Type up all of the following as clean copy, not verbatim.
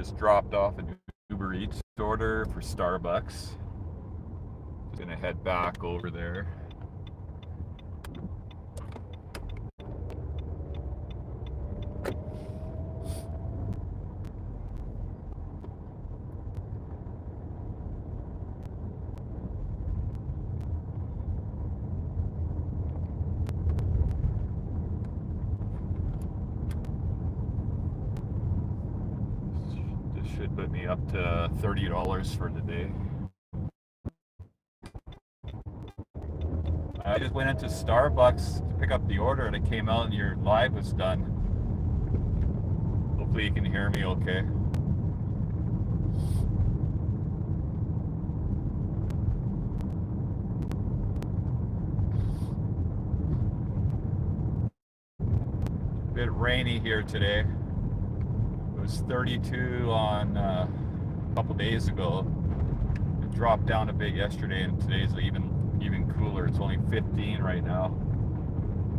Just dropped off an Uber Eats order for Starbucks. Just gonna head back over there. This should put me up to $30 for the day. I just went into Starbucks to pick up the order and it came out and your live was done. Hopefully you can hear me okay. A bit rainy here today. It was 32 on a couple days ago. It dropped down a bit yesterday and today's even cooler. It's only 15 right now.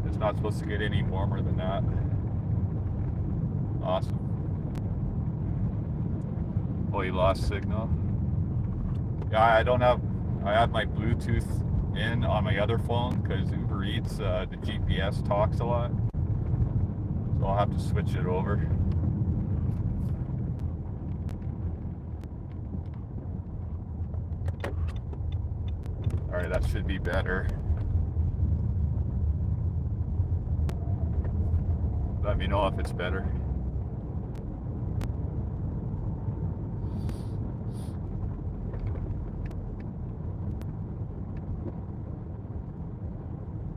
It's not supposed to get any warmer than that. Awesome. Oh, you lost signal? Yeah, I have my Bluetooth in on my other phone because Uber Eats, the GPS talks a lot. So I'll have to switch it over. Alright, that should be better. Let me know if it's better.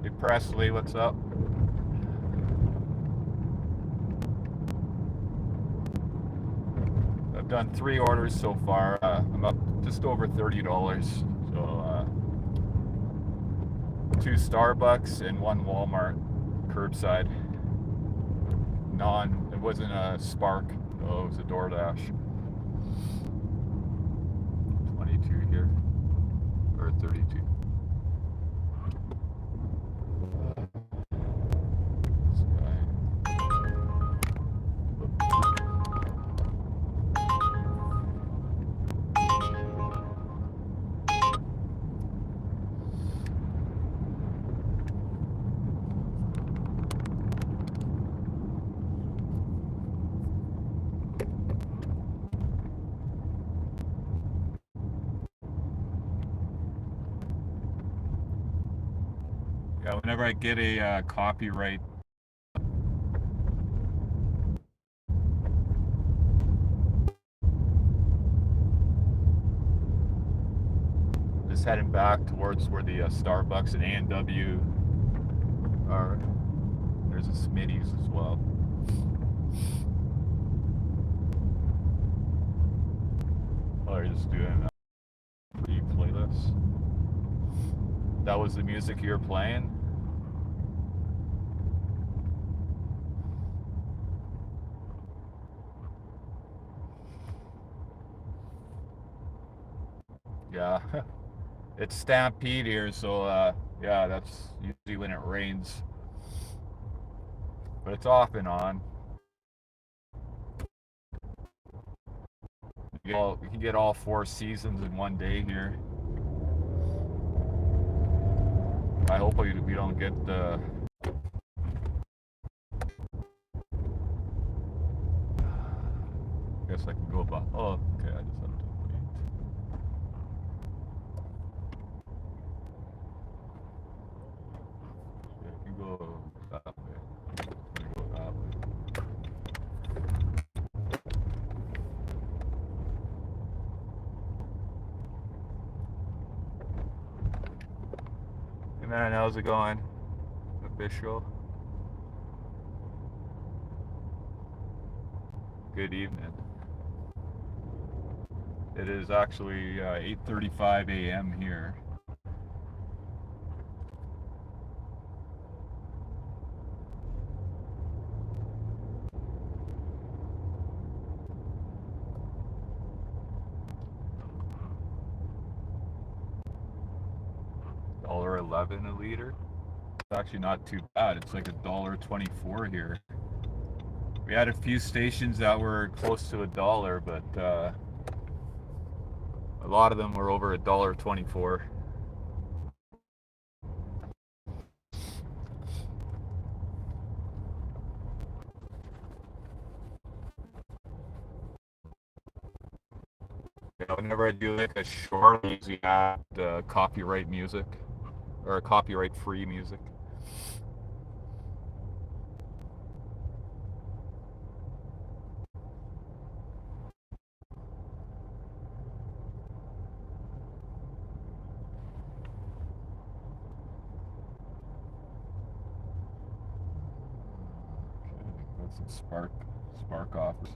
Hey Presley, what's up? I've done 3 orders so far. I'm up just over $30. So 2 Starbucks and 1 Walmart curbside. It wasn't a Spark, though, it was a DoorDash. 22 here, or 32. This guy. Yeah, whenever I get a copyright just heading back towards where the Starbucks and A&W are. There's a Smitty's as well. Oh, you're just doing free playlists. That was the music you were playing? Yeah. It's Stampede here, so yeah, that's usually when it rains. But it's off and on. You can get all 4 seasons in one day here. I hope we don't get the... I guess I can go about... Oh, okay, I just have to wait. Yeah, I can go that way. I'm gonna go that way. Hey man, how's it going? Official? Good evening. It is actually 8:35 a.m. here. $1.11 a liter. It's actually not too bad. It's like $1.24 here. We had a few stations that were close to $1, but a lot of them were over $1.24. Yeah, whenever I do like a short, I usually add copyright music or copyright-free music. Okay, got some spark offers.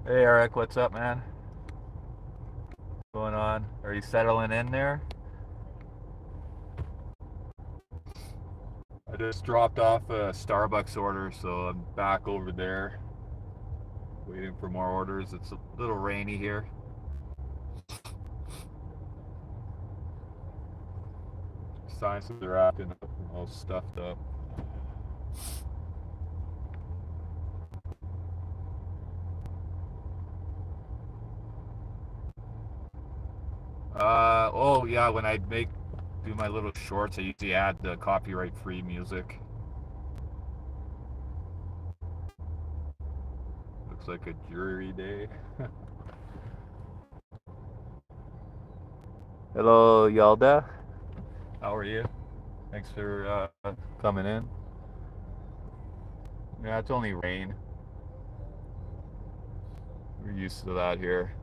Hey Eric, what's up, man? What's going on? Are you settling in there? I just dropped off a Starbucks order, so I'm back over there waiting for more orders. It's a little rainy here. Signs that they're acting up and all stuffed up. Oh yeah, when I do my little shorts, I usually add the copyright-free music. Looks like a jury day. Hello, Yalda. How are you? Thanks for coming in. Yeah, it's only rain. We're used to that here.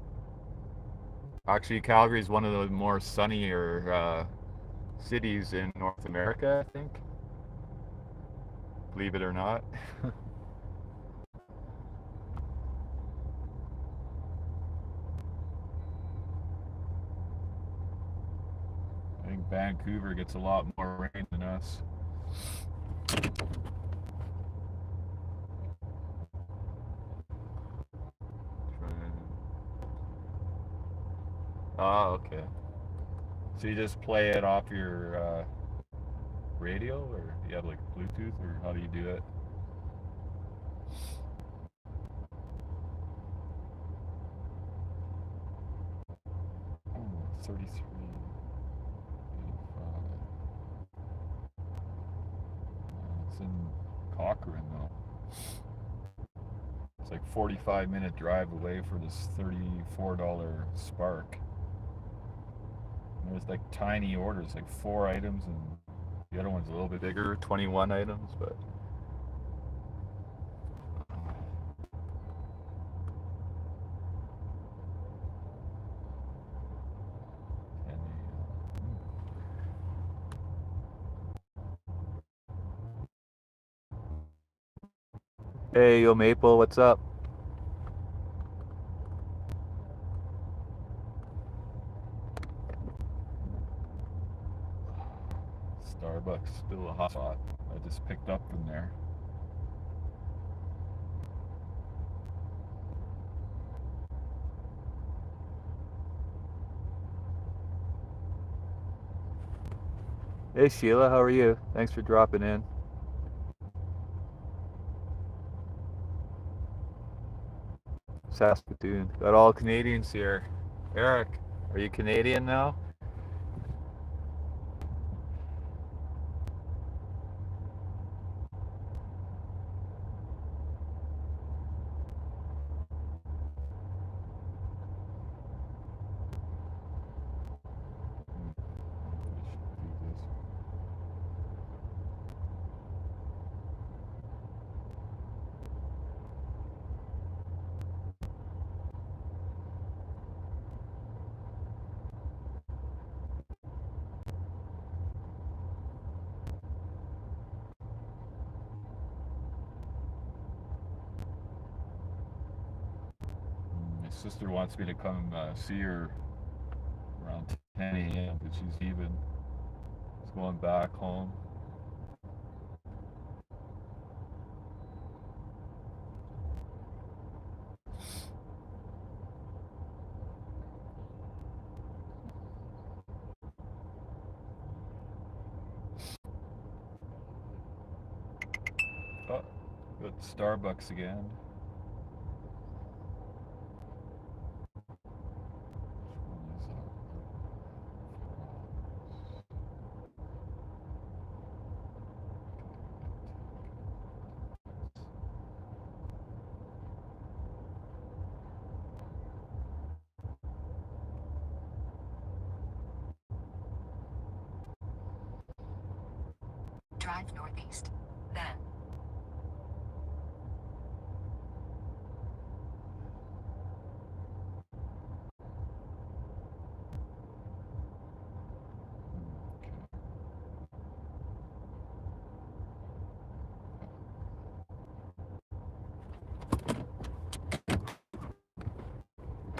Actually, Calgary is one of the more sunnier cities in North America, I think. Believe it or not. I think Vancouver gets a lot more rain than us. Oh, okay. So you just play it off your radio, or you have like Bluetooth, or how do you do it? Oh, 33.85. It's in Cochrane though. It's like 45-minute drive away for this $34 Spark. And there's like tiny orders, like 4 items, and the other one's a little bit bigger, 21 items, but. Hey, yo, Maple, what's up? Starbucks, still a hot spot. I just picked up from there. Hey, Sheila, how are you? Thanks for dropping in. Saskatoon. Got all Canadians here. Eric, are you Canadian now? sister wants me to come see her around 10 a.m. because she's leaving. She's going back home. Oh, got Starbucks again. Drive northeast. Then.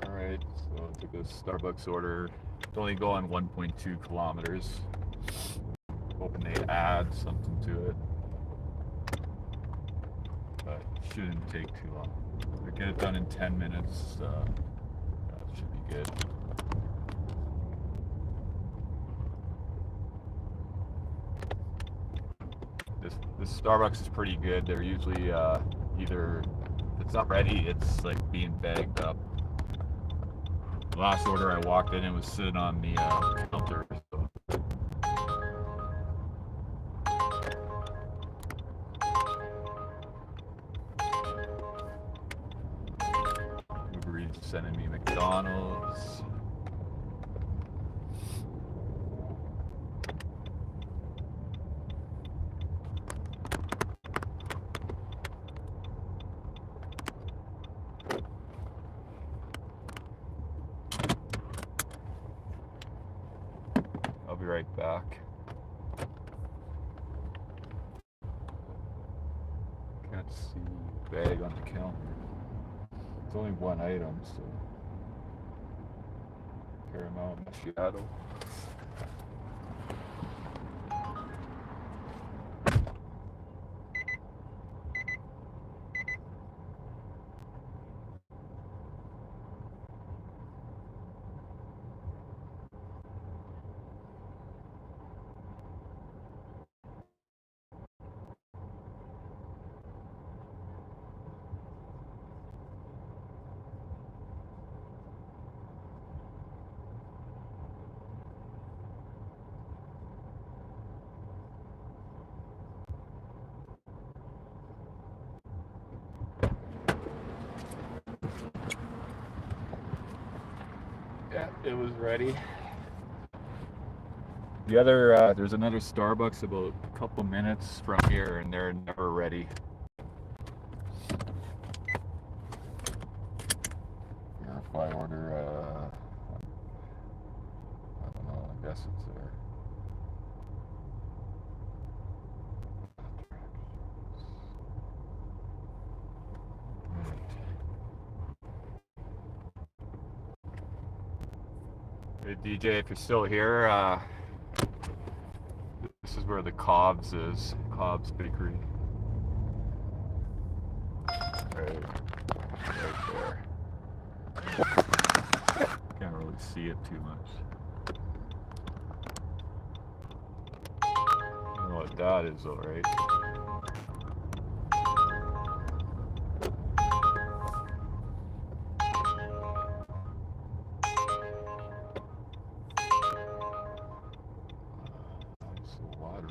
Alright, so I took a Starbucks order. It's only going 1.2 kilometers. Hoping they add something to it. But it shouldn't take too long. If I get it done in 10 minutes, that should be good. This Starbucks is pretty good. They're usually either, if it's not ready, it's like being bagged up. The last order I walked in, it was sitting on the counter. So. Uber Eats sending me McDonald's. I'll be right back. Can't see bag on the counter. It's only one item, so Paramount Macchiato. Yeah, it was ready. The other, there's another Starbucks about a couple minutes from here, and they're never ready. Here, if I order, I don't know, I guess it's there. Hey DJ, if you're still here, this is where the Cobb's is. Cobb's Bakery. Right there. Can't really see it too much. You know what that is though, right? It's a lottery.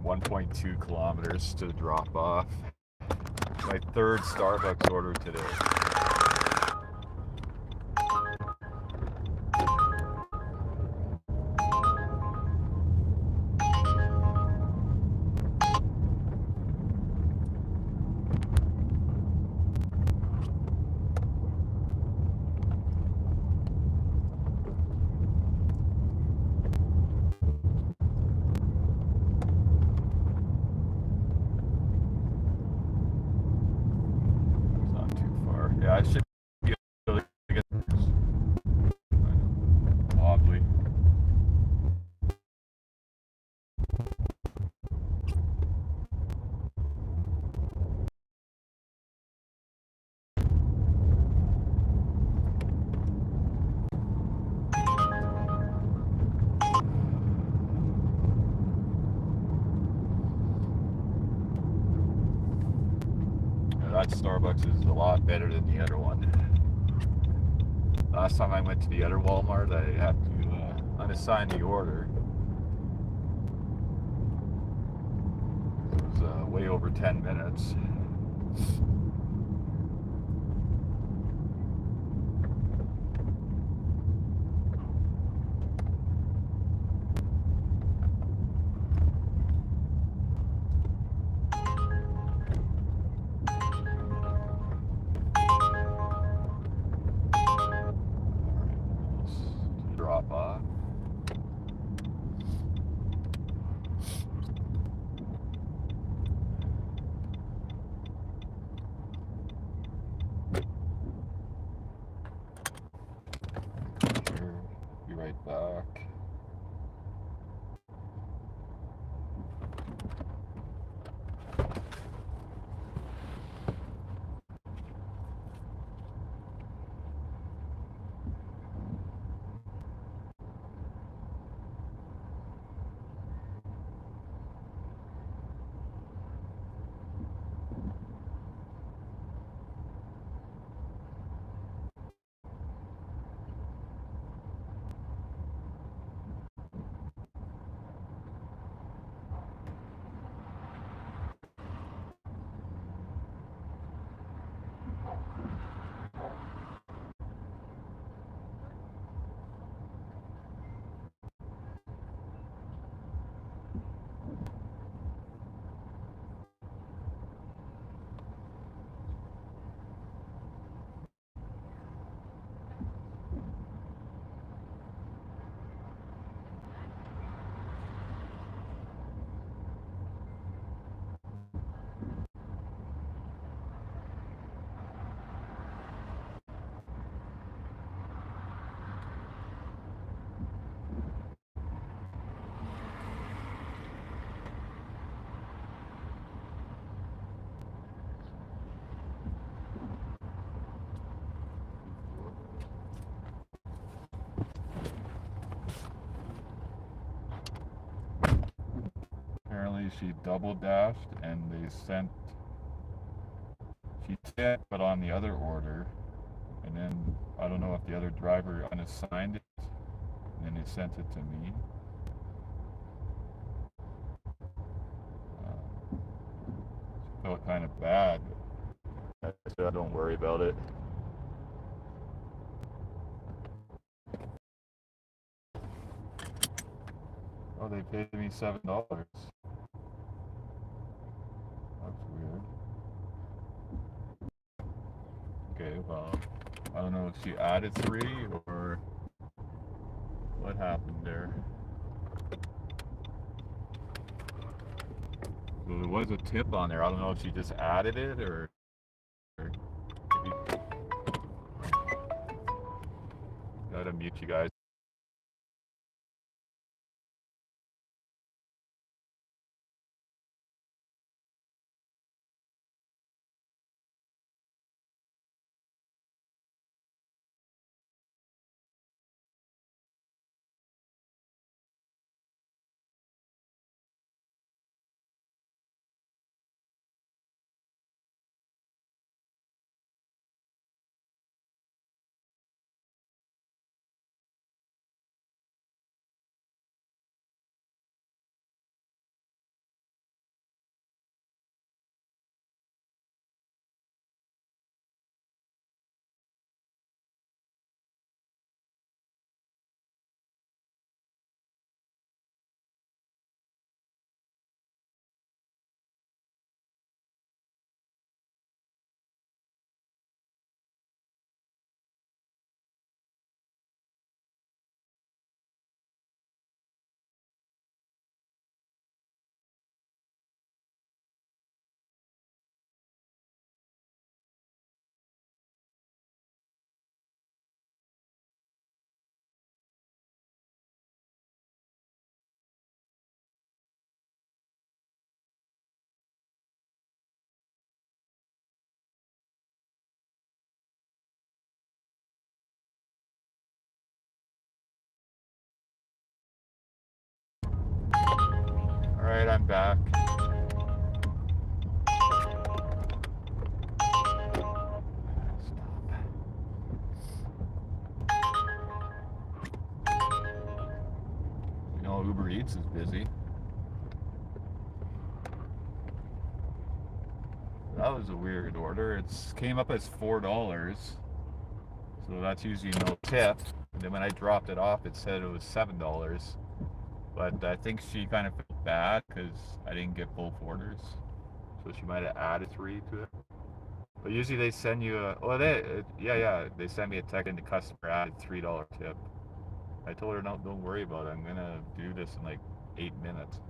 1.2 kilometers to drop off. My third Starbucks order today. That Starbucks is a lot better than the other one. Last time I went to the other Walmart, I had to unassign the order. It was way over 10 minutes. Drop off. Sure, be right back. Apparently she double dashed and they sent, she tipped but on the other order, and then I don't know if the other driver unassigned it and then they sent it to me. Felt kind of bad. I said don't worry about it. Oh, they paid me $7. That's weird. Okay, well, I don't know if she added 3 or what happened there. So there was a tip on there. I don't know if she just added it or maybe. Gotta mute you guys. All right, I'm back. Eats is busy. That was a weird order. It came up as $4, so that's usually no tip. And then when I dropped it off, it said it was $7. But I think she kind of felt bad because I didn't get both orders, so she might have added 3 to it. But usually they send you a they sent me a text and the customer added $3 tip. I told her no, don't worry about it. I'm gonna do this in like 8 minutes.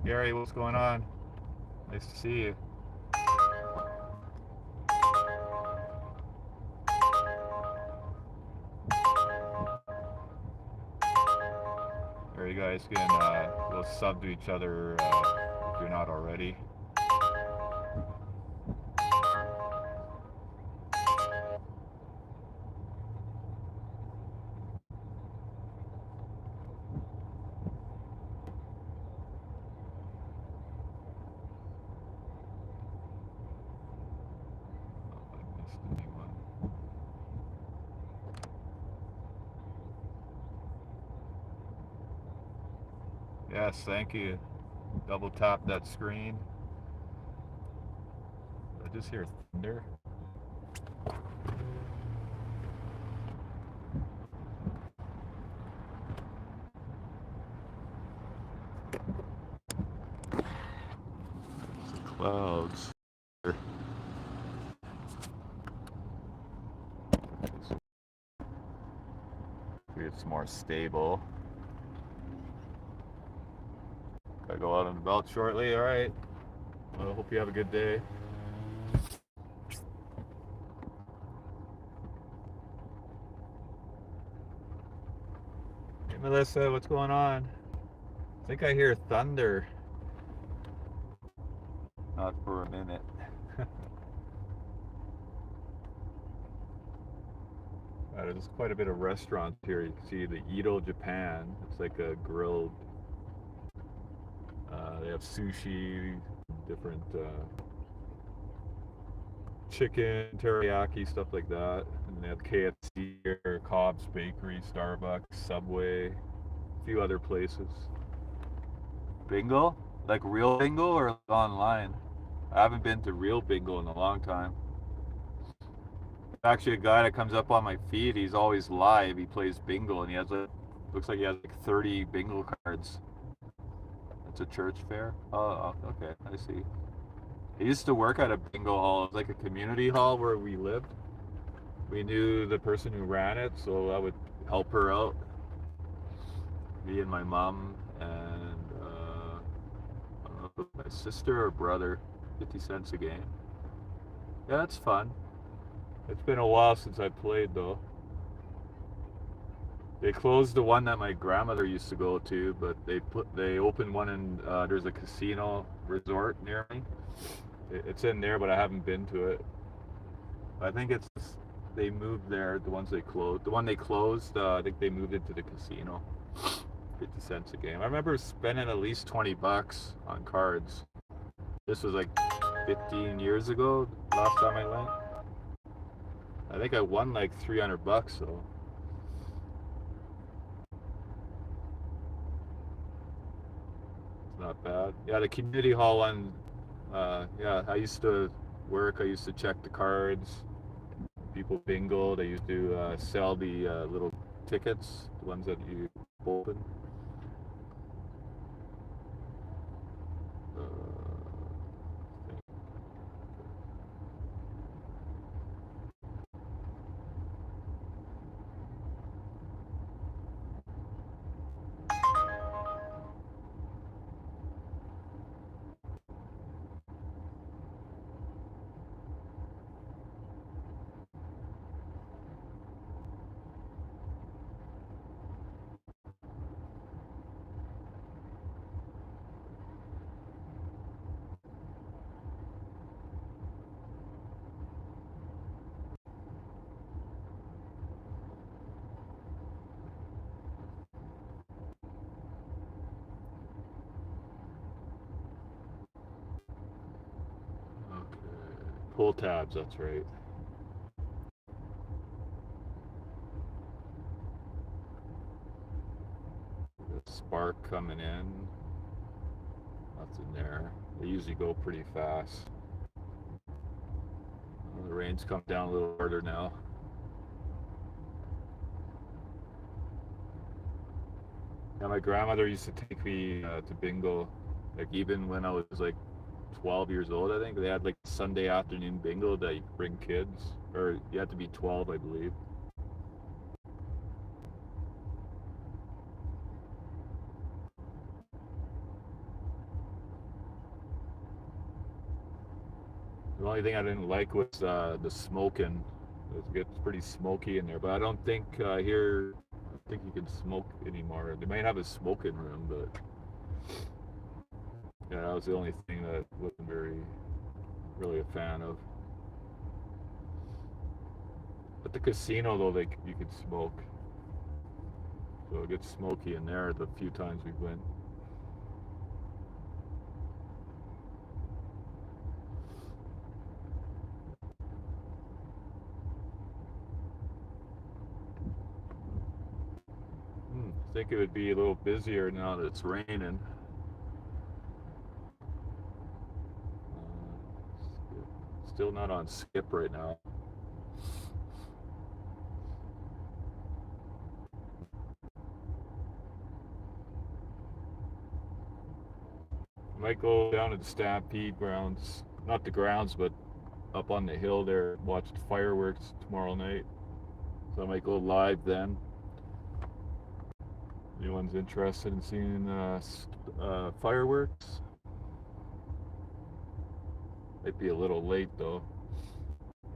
Gary, what's going on? Nice to see you. There you guys can we'll sub to each other if you're not already. Yes, thank you. Double tap that screen. I just hear thunder. Clouds. It's more stable. Gotta go out and about shortly. All right. Well, I hope you have a good day. Hey, Melissa, what's going on? I think I hear thunder. Not for a minute. There's quite a bit of restaurants here. You can see the Ito Japan. It's like a grilled. They have sushi, different chicken, teriyaki, stuff like that. And they have KFC here, Cobb's Bakery, Starbucks, Subway, a few other places. Bingo? Like real bingo or online? I haven't been to real bingo in a long time. Actually, a guy that comes up on my feed, he's always live. He plays bingo and he has like, looks like he has like 30 bingo cards. It's a church fair? Oh, okay, I see. I used to work at a bingo hall. It was like a community hall where we lived. We knew the person who ran it, so I would help her out. Me and my mom and I don't know if it was my sister or brother. 50 cents a game. Yeah, it's fun. It's been a while since I played though. They closed the one that my grandmother used to go to, but they opened one in there's a casino resort near me. It's in there, but I haven't been to it. I think it's they moved there. The ones they closed, the one they closed, I think they moved it to the casino. 50 cents a game. I remember spending at least $20 on cards. This was like 15 years ago. Last time I went, I think I won like $300 though. It's not bad. Yeah, the community hall one. Yeah, I used to work. I used to check the cards. People bingo. They used to sell the little tickets, the ones that you open. Uh, pull tabs, that's right. The spark coming in. Nothing there. They usually go pretty fast. Well, the rain's come down a little harder now. Yeah, my grandmother used to take me to bingo, like even when I was like 12 years old, I think. They had like Sunday afternoon bingo that you could bring kids, or you had to be 12, I believe. The only thing I didn't like was the smoking. It gets pretty smoky in there, but I don't think here, I don't think you can smoke anymore. They might have a smoking room, but yeah, that was the only thing that wasn't really a fan of. At the casino, though, you could smoke, so it gets smoky in there the few times we went. I think it would be a little busier now that it's raining. Still not on skip right now. Might go down to the Stampede grounds, not the grounds, but up on the hill there, watch the fireworks tomorrow night. So I might go live then. Anyone's interested in seeing fireworks? Might be a little late though.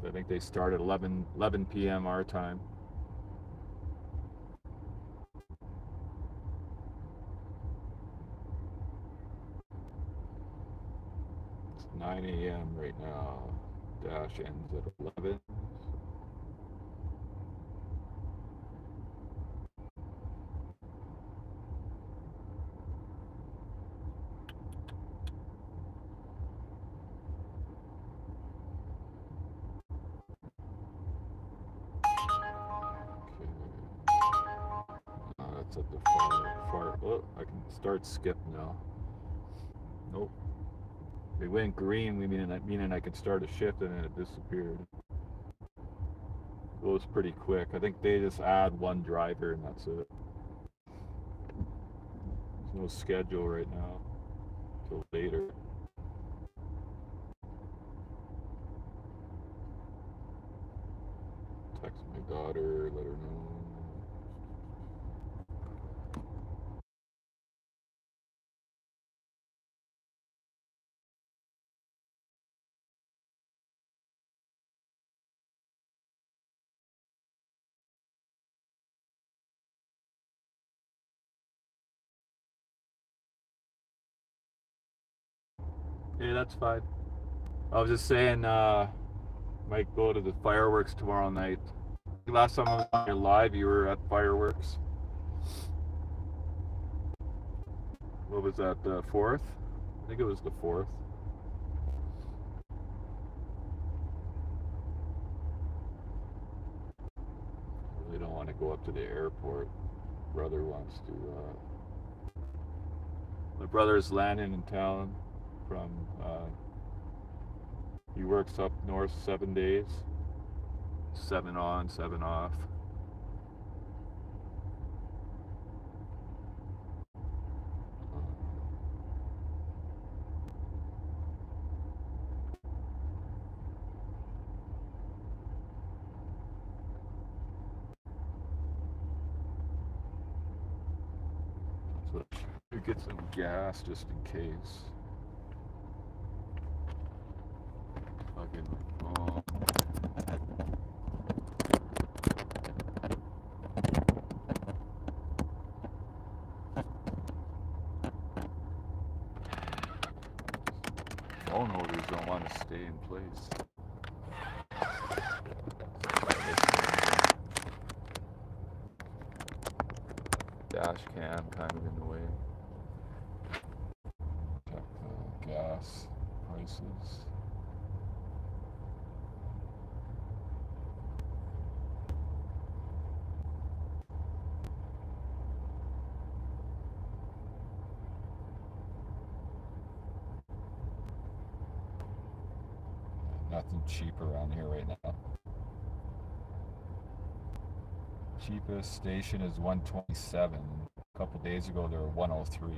I think they start at 11 p.m. our time. It's 9 a.m. right now. Dash ends at 11. That's at the far. Oh, I can start skip now. Nope. It went green, meaning I could start a shift, and then it disappeared. It goes pretty quick. I think they just add one driver, and that's it. There's no schedule right now till later. Text my daughter, let her know. Hey, that's fine. I was just saying, might go to the fireworks tomorrow night. Last time I was on your live, you were at fireworks. What was that, the 4th? I think it was the 4th. I really don't want to go up to the airport. Brother wants to. My brother's landing in town from. He works up north 7 days. 7 on, 7 off. So you get some gas just in case. Fucking. Oh. Phone holders don't want to stay in place. Dash cam kind of in the way. Check the gas prices. Nothing cheap around here right now. Cheapest station is 127. A couple days ago they were 103.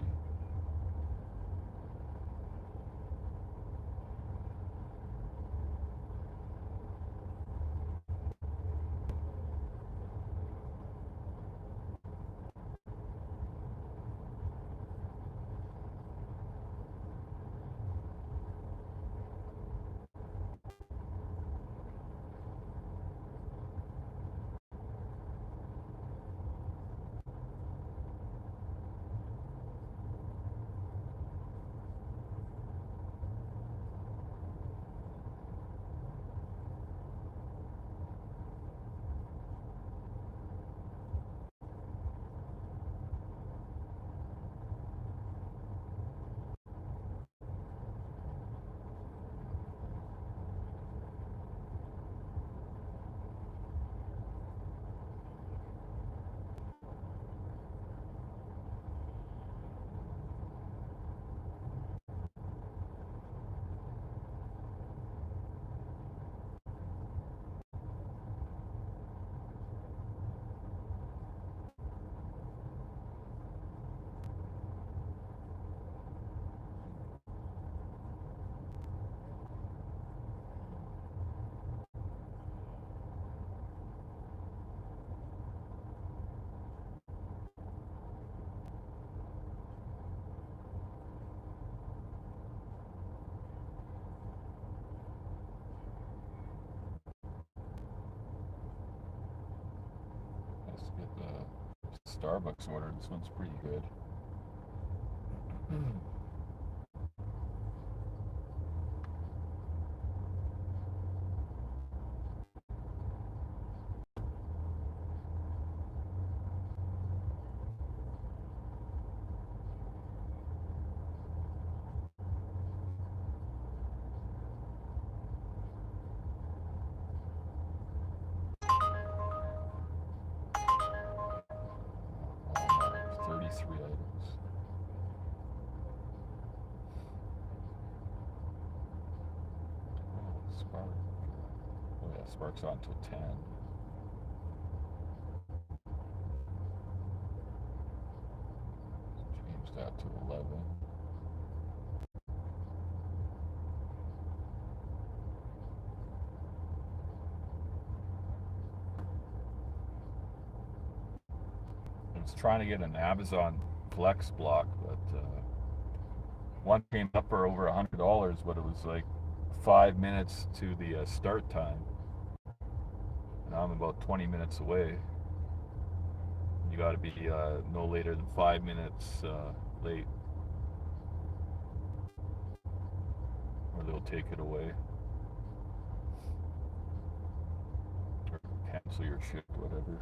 Let's get the Starbucks order. This one's pretty good. Walmart, 33 items. Oh, Spark. Oh yeah, Spark's on till 10. Change that to 11. I was trying to get an Amazon Flex block, but one came up for over $100, but it was like 5 minutes to the start time. And I'm about 20 minutes away. You got to be no later than 5 minutes late, or they'll take it away or cancel your shift, whatever.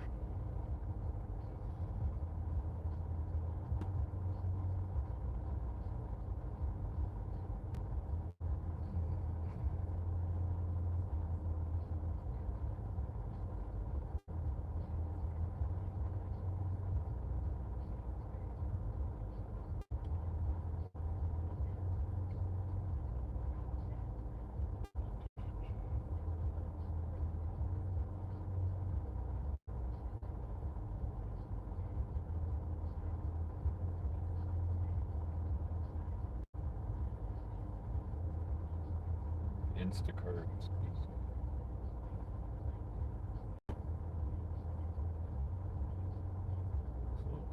Instacart. So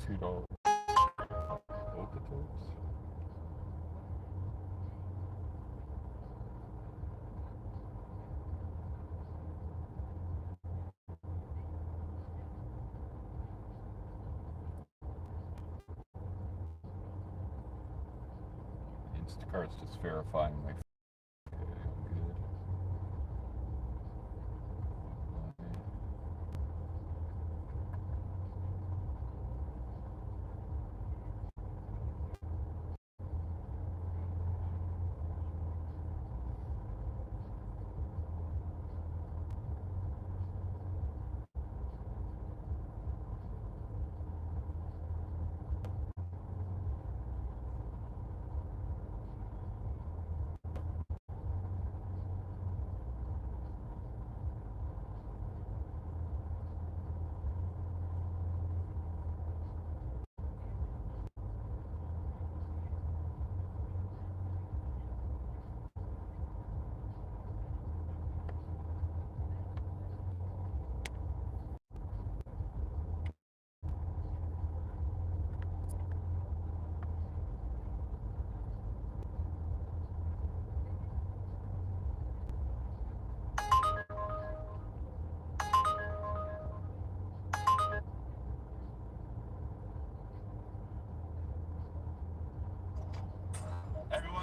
$2. Both the times. Instacart's just verifying my. Okay, I'm good.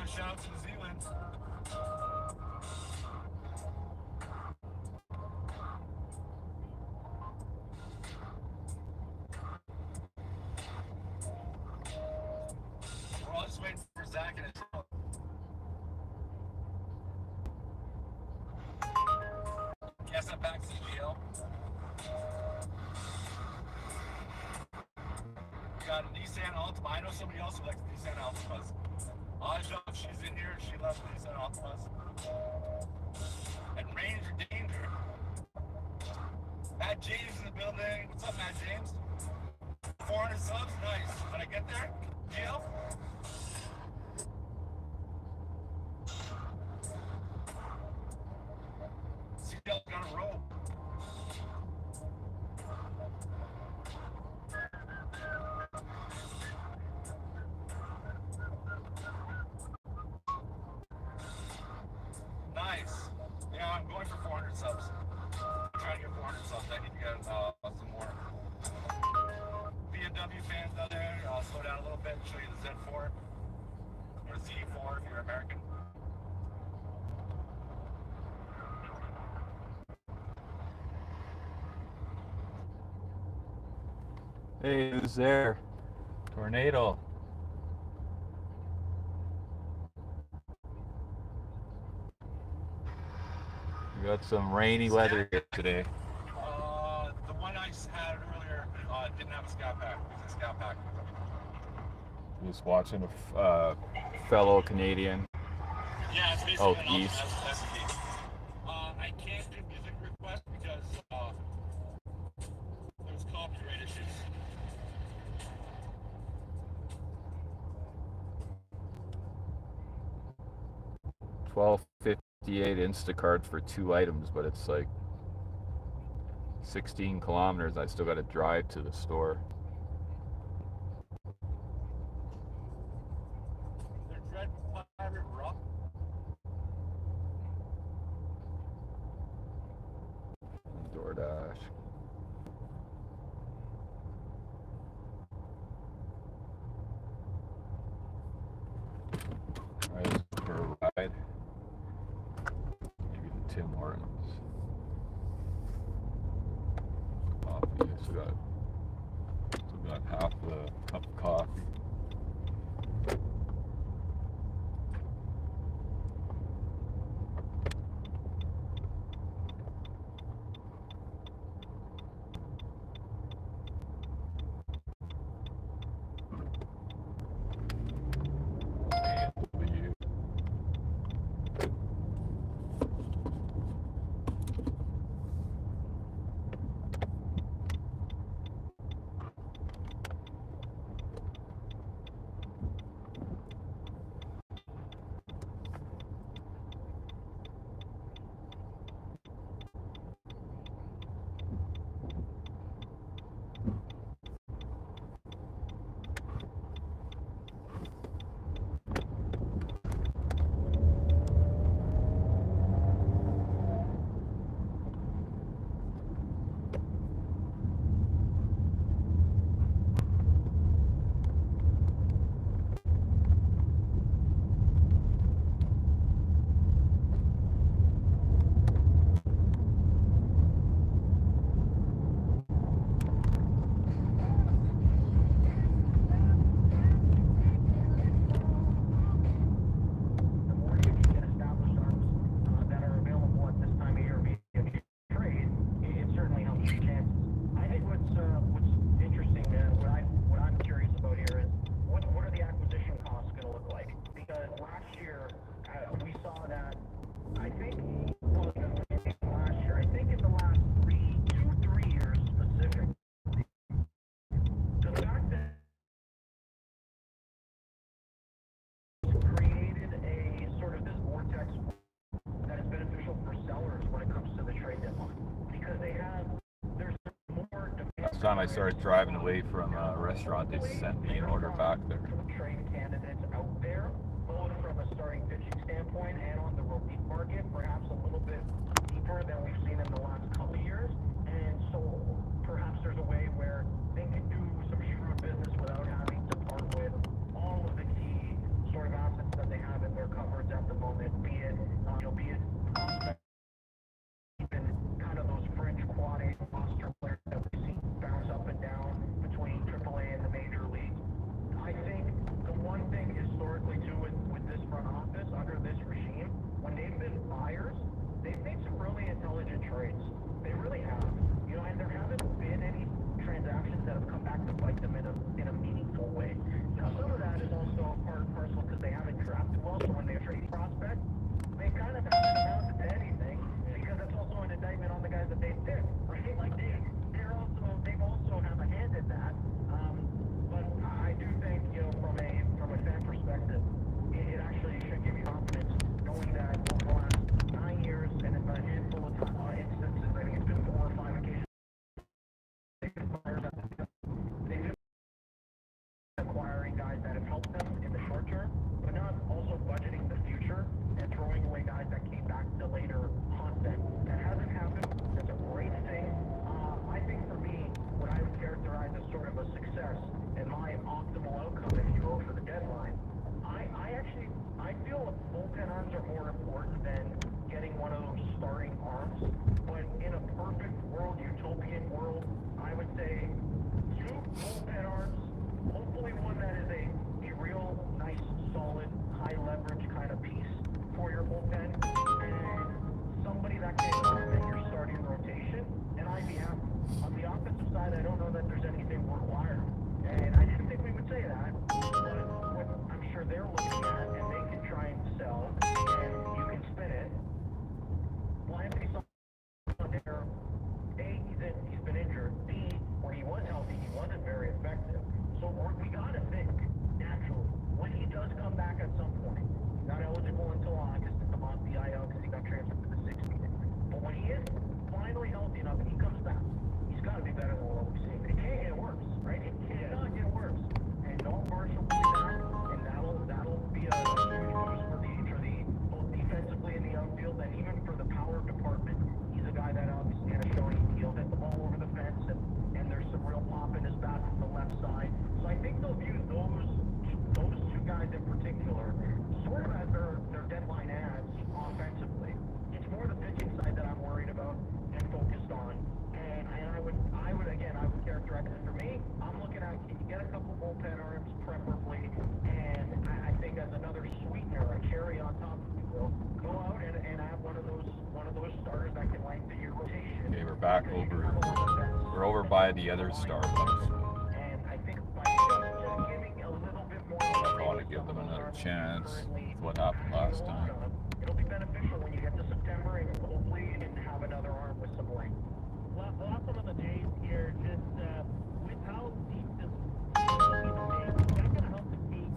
shout out to New Zealand. We're all just waiting for Zach and his truck. Guess I'm back to the GL. Got a Nissan Altima. I know somebody else who likes Nissan Altimas. Aja, she's in here. She loves Nissan Altimas. And Ranger Danger. Matt James in the building. What's up, Matt James? 400 subs? Nice. When I get there, GL? CL's got a rope. Nice. Yeah, I'm going for 400 subs. I'm trying to get 400 subs. I need to get some more. BMW fans out there, slow down a little bit and show you the Z4 or Z4 if you're American. Hey, who's there? Tornado. We got some rainy weather here today. The one I had earlier didn't have a scout pack. It was a scout pack. Just watching a fellow Canadian Yeah, it's basically out an east. SUV. I can't do music requests because there's copyright issues. $12.58 Instacart for 2 items, but it's like 16 kilometers. I still got to drive to the store. They're Dread Pirate Rock. DoorDash. Alright, for a ride. Maybe the Tim Hortons. Coffee. I still got half the cup of coffee. Last time I started driving away from a restaurant, they sent me an order back there. Trained candidates out there, both from a starting pitching standpoint and on the relief market, perhaps a little bit deeper than we've seen in the last couple of years. And so perhaps there's a way where they can do some shrewd business without having to part with all of the key sort of assets that they have in their development, be it even kind of those fringe quad A roster players that we see bounce up and down between AAA and the major leagues. I think the one thing historically too with this front office under this regime, when they've been buyers, they've made some really intelligent trades. They really have. And there haven't been any transactions that have come back to bite them in a meaningful way. Now, some of that is also part and parcel because they haven't drafted well, so when they're trading prospects, they kind of haven't amounted to anything because that's also an indictment on the guys that they pick, right? Like they've also have a hand in that. But I do think, from a fan perspective, it actually should give you confidence knowing that over the last 9 years and in a handful of instances, I think it's been 4 or 5 occasions, they've been acquiring guys that have helped them in the short term, but not also budgeting the future and throwing away guys that came back to later haunt them. That hasn't happened. That's a great thing. I think for me, what I would characterize as sort of a success and my optimal outcome, if you will, for the deadline, I feel bullpen arms are more important than getting one of those starting arms. But in a perfect world, utopian world, I would say 2 bullpen arms, hopefully one that is a real nice, solid, high leverage kind of piece for your bullpen, and somebody that can augment your starting rotation, and I'd be happy. On the offensive side, I don't know that there's anything required, and I didn't think we would say that, but what I'm sure they're looking at, and they can try and sell, and you can spin it. Well, Anthony there, A, he's been injured. B, when he was healthy, he wasn't very effective. So we got to think, naturally, when he does come back at some point, not eligible until August to come off the IL because he got transferred to the 16th. But when he is finally healthy enough and he comes back, he's got to be better than what we've seen. It can't get worse, right? It cannot get worse. And Noah Marshall will be back, and that'll be a huge boost for the both defensively in the outfield and even for the power department. He's a guy that obviously had a showing. He'll hit the ball over the fence, and there's some real pop in his bat from the left side. So I think they'll view those 2 guys in particular sort of as their deadline ads offensively. It's more the pitching side that I'm worried about and focused on. And I would characterize it for me. I'm looking at, can you get a couple bullpen arms preferably, and I think as another sweetener, a cherry on top, if you will, go out and have one of those starters that can lengthen your rotation. Okay, we're back over. We're over by the other Starbucks. And I think by just giving a little bit more, I want to give them another chance with what happened last time. It'll be beneficial when you get to September and hopefully have another arm with some length. Last one of the days here, just with how deep this team is looking to make, is that going to help the team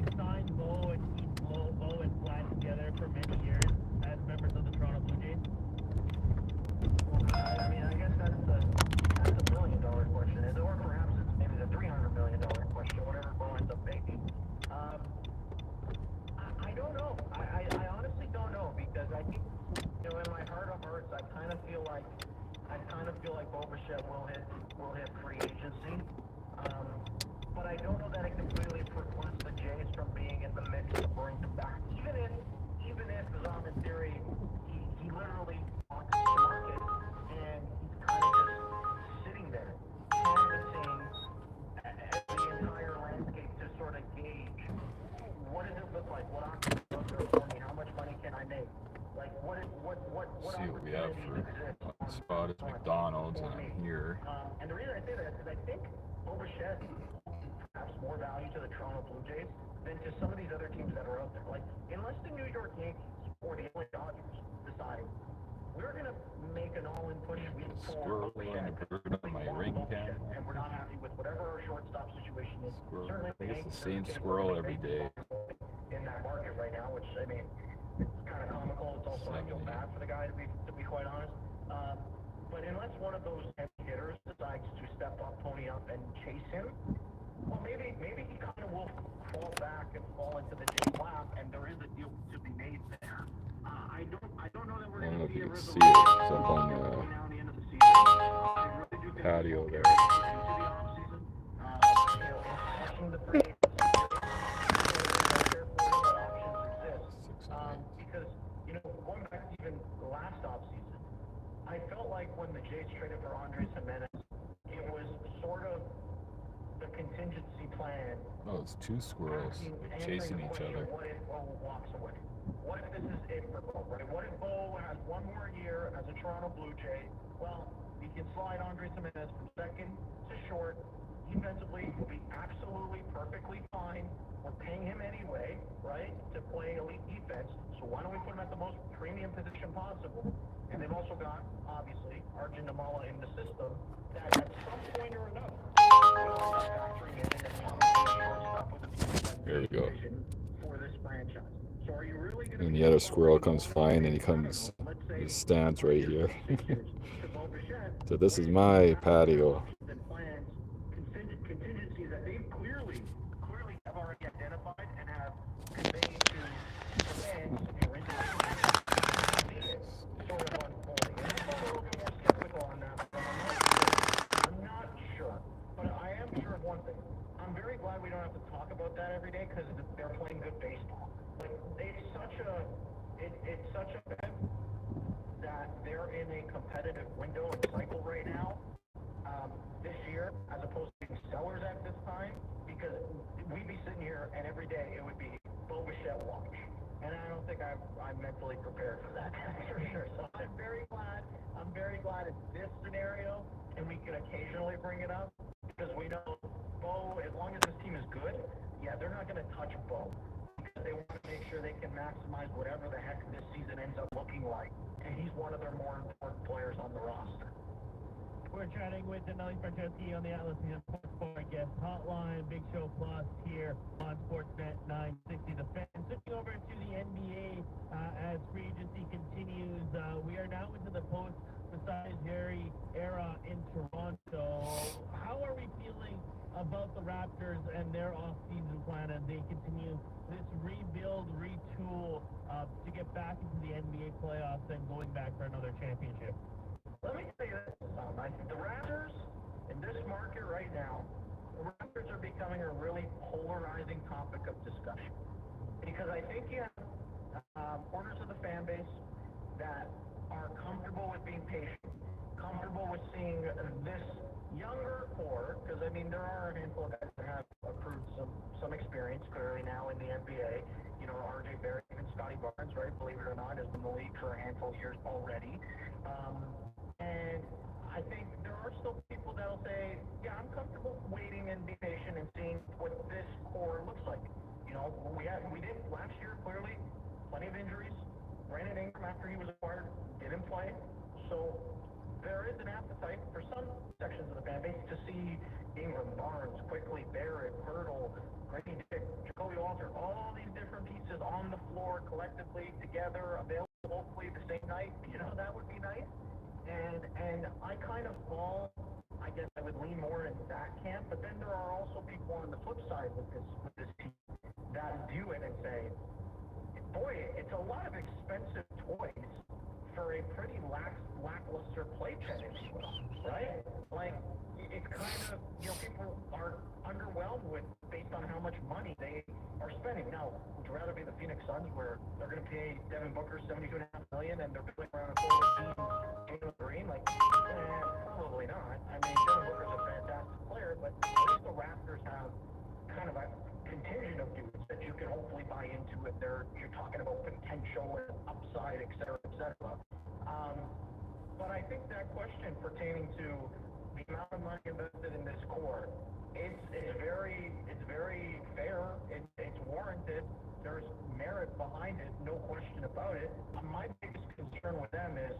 to sign Bo and keep Bo and Vlad together for many years as members of the Toronto Blue Jays? Well, I mean, I guess that's a $1 billion question, or perhaps it's maybe the $300 million question, whatever Bo ends up making. I don't know. I honestly don't know because I think, in my heart of hearts, I kind of feel like Bo Bichette will hit free agency. But I don't know that it completely precludes the Jays from being in the mix to bring him back. Even if, as in theory, he literally wants to market and he's kind of just sitting there, canvassing the entire landscape to sort of gauge what does it look like, what options are there for me, how much money can I make, like what See what we have for one spot is McDonald's, and I'm here. And the reason I say that is I think Bo Bichette perhaps more value to the Toronto Blue Jays than to some of these other teams that are out there. Like, unless the New York Yankees or the LA Dodgers decide we're going to make an all-in push week for Bo Bichette, my ring cam. and we're not happy with whatever our shortstop situation is. Squirrel. Certainly, I guess the same squirrel every day. In that market right now, which I mean, it's kind of comical. It's also I feel bad for the guy to be quite honest. But unless one of those heavy hitters decides to step up, pony up, and chase him, well, maybe he kind of will fall back and fall into the Jays' lap, and there is a deal to be made there. I don't know that we're going to see a resolution. It's up on the now in the end of the season. I really do think patio there. into the off season. Watching the free agency, what options exist. last offseason, I felt like when the Jays traded for Andres Jimenez, it was sort of the contingency plan. Oh, it's two squirrels chasing each other. What if Bo walks away? What if this is it for Bo, right? What if Bo has one more year as a Toronto Blue Jay? Well, he can slide Andres Jimenez from second to short. Defensively, he'll be absolutely perfectly fine. We're paying him anyway, right, to play elite defense. So why don't we put him at the most premium position possible? And they've also got, obviously, Arjun Namala in the system that at some point or another will be factoring in and probably shortstop with a There we go. for this franchise. So are you really going to And the other squirrel comes flying and he stands right here. So this is my patio. Contingencies that they clearly have already identified and have conveyed to fans or individuals sort of unfolding. And I'm a little bit more skeptical on that. I'm not sure. But I am sure of one thing. I'm very glad we don't have to talk about that every day because they're playing good baseball. Like it's such a bet that they're in a competitive window and cycle right now. This year, as opposed to being sellers at this time, because we'd be sitting here and every day it would be Bo Bichette watch. And I don't think I'm mentally prepared for that, for sure. So I'm very glad it's this scenario, and we can occasionally bring it up, because we know Bo, as long as this team is good, yeah, they're not going to touch Bo, because they want to make sure they can maximize whatever the heck this season ends up looking like. And he's one of their more important players on the roster. We're chatting with Denali Franceschi on the Atlas Sports Guest Hotline. Big Show Plus here on Sportsnet 960. The Fan. Switching over to the NBA as free agency continues. We are now into the post-Masai Ujiri era in Toronto. How are we feeling about the Raptors and their off-season plan as they continue this rebuild, retool to get back into the NBA playoffs and going back for another championship? Let me tell you this, I think the Raptors, in this market right now, the Raptors are becoming a really polarizing topic of discussion. Because I think you have corners of the fan base that are comfortable with being patient, comfortable with seeing this younger core, because, I mean, there are a handful of guys that have accrued some experience clearly now in the NBA. You know, R.J. Barrett, even Scotty Barnes, right, believe it or not, has been in the league for a handful of years already. And I think there are still people that'll say, yeah, I'm comfortable waiting and be patient and seeing what this core looks like. You know, we did last year, clearly, plenty of injuries. Brandon Ingram, after he was acquired, didn't play. So there is an appetite for some sections of the fan base to see Ingram, Barnes, Quickly, Barrett, Hurdle, Grady Dick, Jacoby Walter, all these different pieces on the floor collectively together, available hopefully the same night. You know, that would be nice. And I kind of fall, I guess I would lean more into that camp, but then there are also people on the flip side with this team that view it and say, boy, it's a lot of expensive toys for a pretty lackluster playpen, if you will, right? Like, it's kind of, you know, people are underwhelmed with based on how much money they are spending. Now, would you rather be the Phoenix Suns where they're going to pay Devin Booker $72.5 million and they're playing around a forward team Green? Like, probably not. I mean, Devin Booker's a fantastic player, but at least the Raptors have kind of a contingent of dudes that you can hopefully buy into if you're talking about potential and upside, et cetera, et cetera. But I think that question pertaining to the amount of money invested in this core, it's very fair. It's warranted. There's merit behind it, no question about it. My biggest concern with them is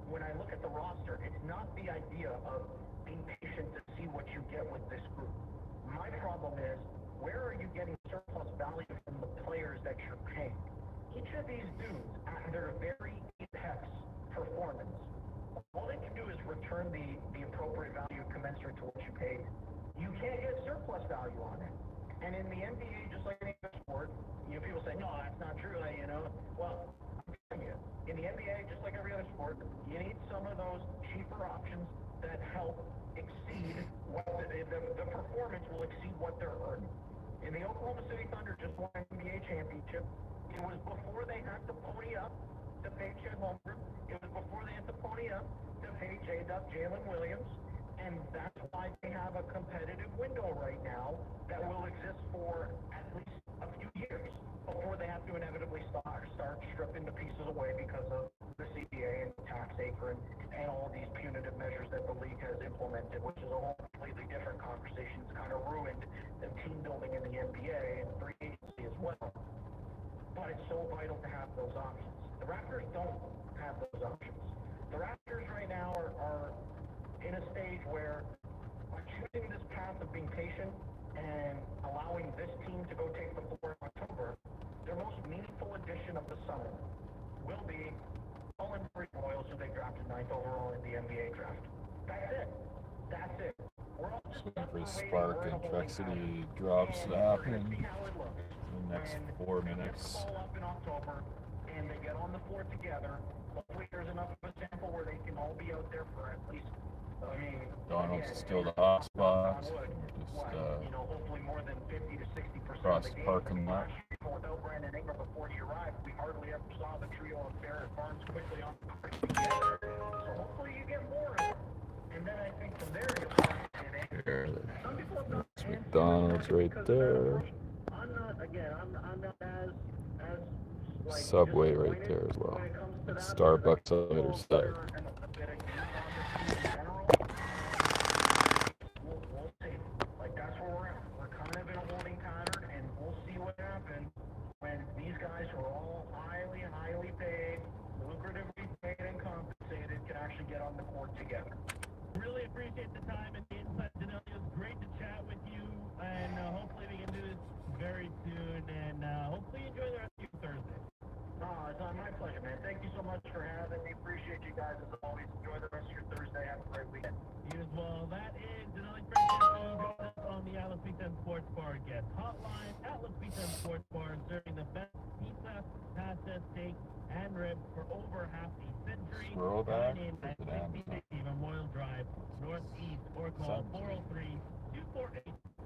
when I look at the roster, it's not the idea of being patient to see what you get with this group. My problem is, where are you getting surplus value from the players that you're paying? Each of these dudes, at their very apex performance, all they can do is return the appropriate value commensurate to what you paid. You can't get surplus value on it. And in the NBA, just like any other sport, you know, people say, no, that's not true, you know. Well, I'm telling you, in the NBA, just like every other sport, you need some of those cheaper options that help exceed what the performance will exceed what they're earning. In the Oklahoma City Thunder just won an NBA championship. It was before they had to pony up to pay Chet Holmgren. It picked up Jalen Williams, and that's why they have a competitive window right now that will exist for at least a few years before they have to inevitably start stripping the pieces away because of the CBA and tax acre and all these punitive measures that the league has implemented, which is a whole completely different conversation. It's kind of ruined the team building in the NBA and free agency as well. But it's so vital to have those options. The Raptors don't have those options. The Raptors right now are in a stage where by choosing this path of being patient and allowing this team to go take the floor in October, their most meaningful addition of the summer will be Colin Royals, who they drafted 9th overall in the NBA draft. That's it. That's it. We're all just Every spark and Trexity drops to happen in the next 4 minutes. Ball up in October, and they get on the floor together. Hopefully, there's enough of a sample where they can all be out there for at least. Donald's still the hot spot. Just hopefully more than 50 to 60% across the parking lot. Without Brandon Ingram before he arrived, we hardly ever saw the trio of Barrett Barnes quickly on the court together. So hopefully you get more of it. And then I think from there you'll start to There's McDonald's right there. I'm not as Subway right there as well. Starbucks on the other side. We'll see. Like, that's where we're at. We're kind of in a holding pattern, and we'll see what happens when these guys who are all highly paid, lucratively paid and compensated can actually get on the court together. Really appreciate the time and the insight, Danilo. It was great to chat with you, and hopefully we can do this very soon, and hopefully you enjoy the rest of your Thursday. It's my pleasure, man. Thank you so much for having me. Appreciate you guys as always. Enjoy the rest of your Thursday. Have a great weekend. You as well. That is Danilo on the Atlas Pizza and Sports Bar guest hotline. Atlas Pizza and Sports Bar serving the best pizza, pasta, steak, and ribs for over half a century. Scroll back. Dine in at 6060 Memorial Drive, Northeast, or call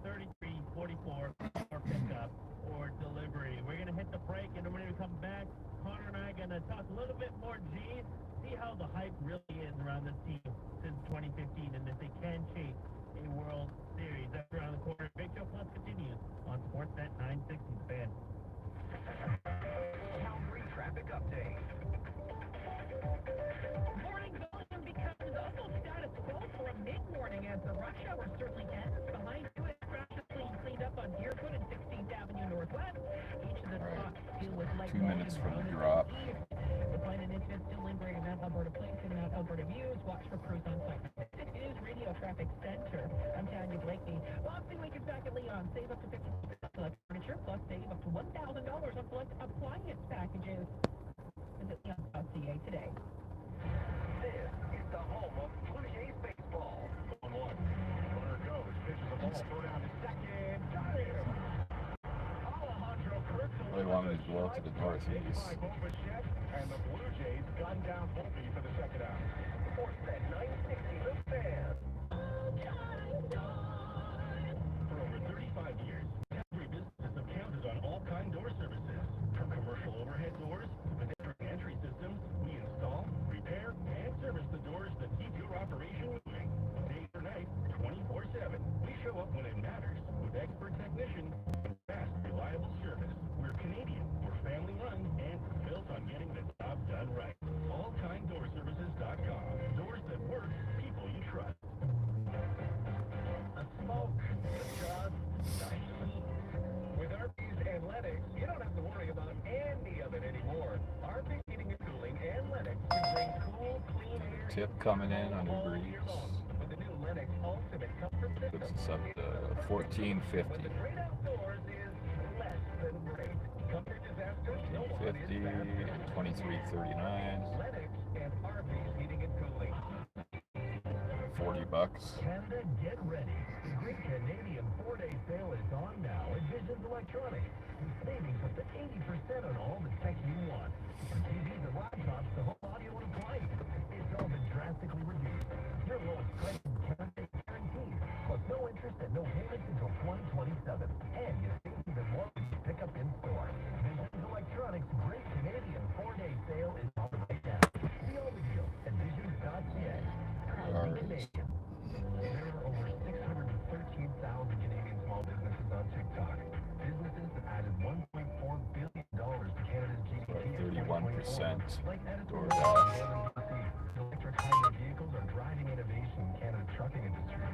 403-248-3344 for pickup or delivery. We're going to hit the break, and when we come back, Connor and I are going to talk a little bit more G's, see how the hype really is around this team since 2015, and if they can chase a World Series. That's around the corner. Big Show Plus continues on Sportsnet 960 Fan. Calgary traffic update. Morning volume becomes almost status quo for a mid-morning as the rush hour certainly ends. Behind you, it's graciously cleaned up on Deerfoot and 16th Avenue Northwest. Each of the spots deal with light 2 minutes from the drop. The find an incident still lingering in Mount Alberta Plains and Mount Alberta Views. Watch for crews on site. This is Radio Traffic Center. I'm Tanya Blakely. Boxing Week is back at Leon. Save up to 50% on select furniture, plus save up to $1,000 on select appliance packages. Visit leon.ca today. This is the home of Blue Jays baseball. 1-1. Runner goes. Pitches the ball. Throw down to second. Got it. Alejandro Kirk. They wanted to go out to the northeast. And the Blue Jays gun down Volpe for the second out. Sportsnet 960 The Fan. For over 35 years, every business of Counters on all kind door services. From commercial overhead doors to pedestrian entry systems, we install, repair, and service the doors that keep your operation moving. Day or night, 24/7. We show up when it matters with expert technicians and fast, reliable service. We're Canadian, we're family run, and built on getting the job done right. Allkinddoorservices.com. Doors that work, people you trust. A smoke, just nice. With Arby's and Lennox, you don't have to worry about any of it anymore. Arby's Heating and Cooling and Lennox can bring cool, clean air. Tip coming in on Uber Eats. With the new Lennox Ultimate Comfort System. Puts us up to $14.50. But the great outdoors is less than great. Comfort disasters, no one is $14.50, $23.39, Lennox and Arby's Heating and Cooling. $40. Canada, get ready. The great Canadian 4-day sale is on now at Visions Electronics. With savings up to 80% on all the tech you want. From TVs and laptops to home audio and appliances. It's all been drastically reduced. Your lowest price in Canada guaranteed. Plus no interest and no payments until 2027. And you save even more when you pick up in store. Visions Electronics' great Canadian 4-day sale is on right now. See all the deals at visions.ca. DoorDash. Electric hybrid vehicles are driving innovation in Canada's trucking industry.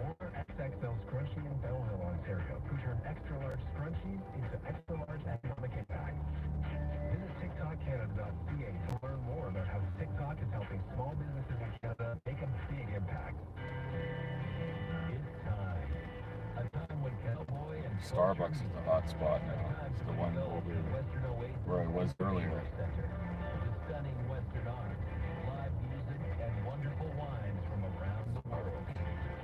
Or XXL Scrunchie in Belleville, Ontario, who turned extra large scrunchies into extra large economic impact. Visit TikTokCanada.ca to learn more about how TikTok is helping small businesses in Canada make a big impact. It's time. A time when cowboy and Starbucks is the hot spot now. It's the one over where I was earlier. Center. The stunning Western art, live music, and wonderful wines from around the world.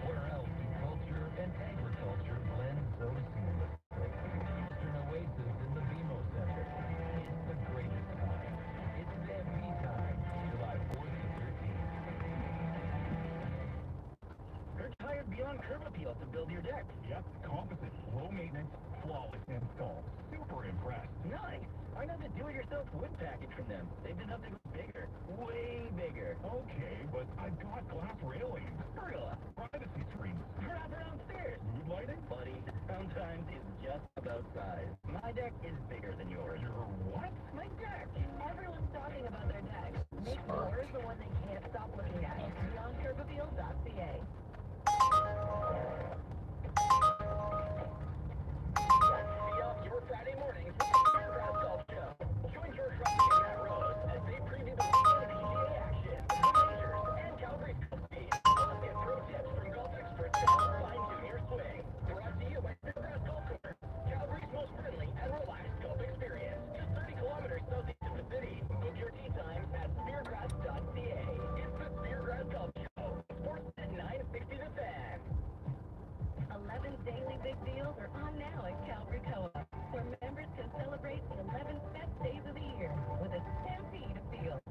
Where else do culture and agriculture blend so seamlessly? Western Oasis in the BMO Center. It's the greatest time. It's Stampede time, July 4th to 13th. Heard you hired Beyond Curb Appeal to build your deck. Yep, composite, low maintenance, flawless install. Super impressed. Nice. I know the do-it-yourself wood package from them. They've been nothing but bigger. Way bigger. Okay, but I've got glass railings, Pergola. privacy screens, Wrap around stairs. mood lighting. Buddy, sometimes it's just about size. My deck is bigger than yours. Your what? My deck. Everyone's talking about their decks. Make Smart. yours the one they can't stop looking at. BeyondCurbAppeal.ca. See off your Friday mornings with the Beargrass Golf Show. Join George Russell and Matt Rose as they preview the weekend of PGA action, the majors, and Calgary's golf scene. Plus, get pro tips from golf experts to help fine-tune your swing. Brought to you by Beargrass Golf Course, Calgary's most friendly and relaxed golf experience. Just 30 kilometers southeast of the city. Book your tee times at speargrass.ca. It's the Speargrass Golf Show. Sports at 960 The Fan. 11 daily big deals are on now at Calgary Co-op, where members can celebrate the 11 best days of the year with a stampede of deals,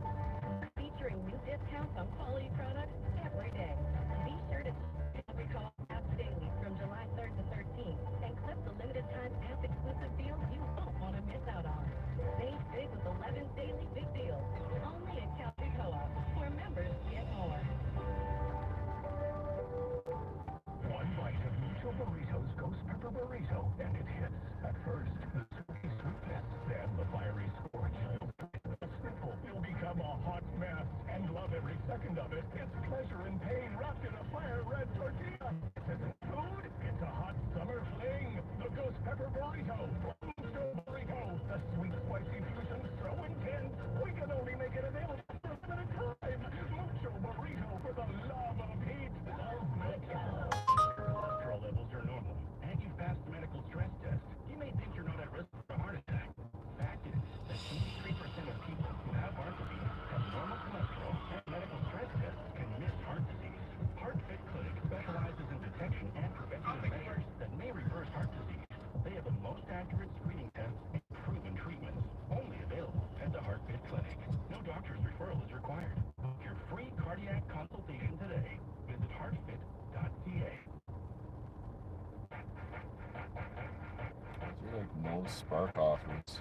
featuring new discounts on quality products every day. Be sure to check Calgary Co-op app daily from July 3rd to 13th and clip the limited time app exclusive deals you won't want to miss out on. Save big with 11 daily big deals, only at Calgary Co-op, where members get more. One bite of Mucho Burritos Ghost Pepper Burrito, and it hits. At first, the sweet sweetness, then the fiery scorch. The simple will become a hot mess, and love every second of it. It's pleasure and pain wrapped in a fire-red tortilla. This isn't food, it's a hot summer fling. The Ghost Pepper Burrito from Mucho Burrito. The sweet, spicy fusion so intense, we can only make it available for a limited time. Mucho Burrito for the love of heat. Love Mucho. Cholesterol levels are normal, and you've passed the medical stress test. You may think you're not at risk for a heart attack. Fact is that 83% of people who have heart disease have normal cholesterol, and medical stress tests can miss heart disease. HeartFit Clinic specializes in detection and preventative measures that may reverse heart disease. They have the most accurate screening tests and proven treatments. Only available at the HeartFit Clinic. No doctor's referral is required. Book your free cardiac consultation today. Visit heartfit.ca. These are like no spark offers.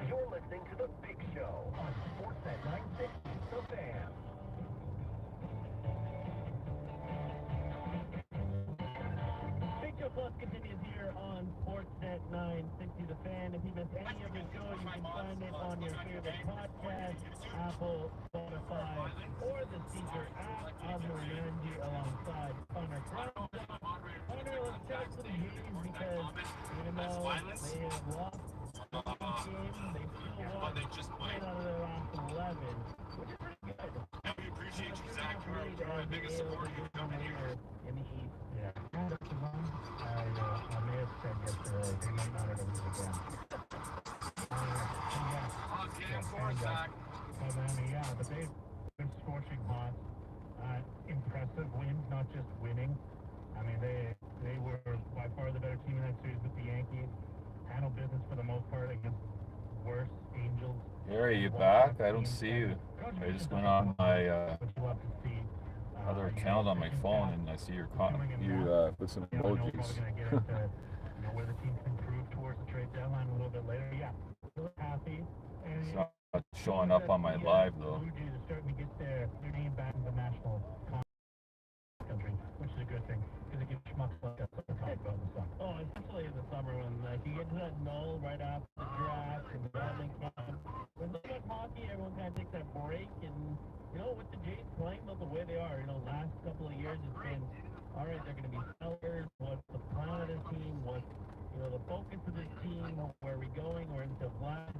You're listening to The Big Show on Sportsnet 960, The Fan. Big Show Plus continues here on Sportsnet 960 The Fan. If you missed any of the show, you can find it on your favorite podcast, Apple, Spotify, or the Speaker app. I'll remind you alongside Connor Brown. Connor, let's check some games because even though they have lost the game, they still won 10 out of their last 11, which is pretty good. We appreciate you, Zach. You're our biggest supporter. You're coming here. In the East. Yeah. I may have said yesterday, they might not ever lose again. Oh, get him for us, Zach. Miami, yeah, but they've been scorching hot. Impressive wins, not just winning. I mean, they were by far the better team in that series with the Yankees. Handled business for the most part against worse Angels. Gary, you back? I don't see you. I just went on my other account on my phone and I see your you put some I know we're emojis. going to get into where the team can improve towards the trade deadline a little bit later. Yeah, still happy. And It's not showing up on my live though. Blue Jays are starting to get their name back in the National Like you get to that null right after the draft and development camp. When they get hockey, everyone kind of takes that break, and you know, with the Jays playing the way they are, you know, last couple of years it's been all right. They're going to be sellers. What's the plan of this team? What's the focus of this team? Where are we going? We're into Vlad.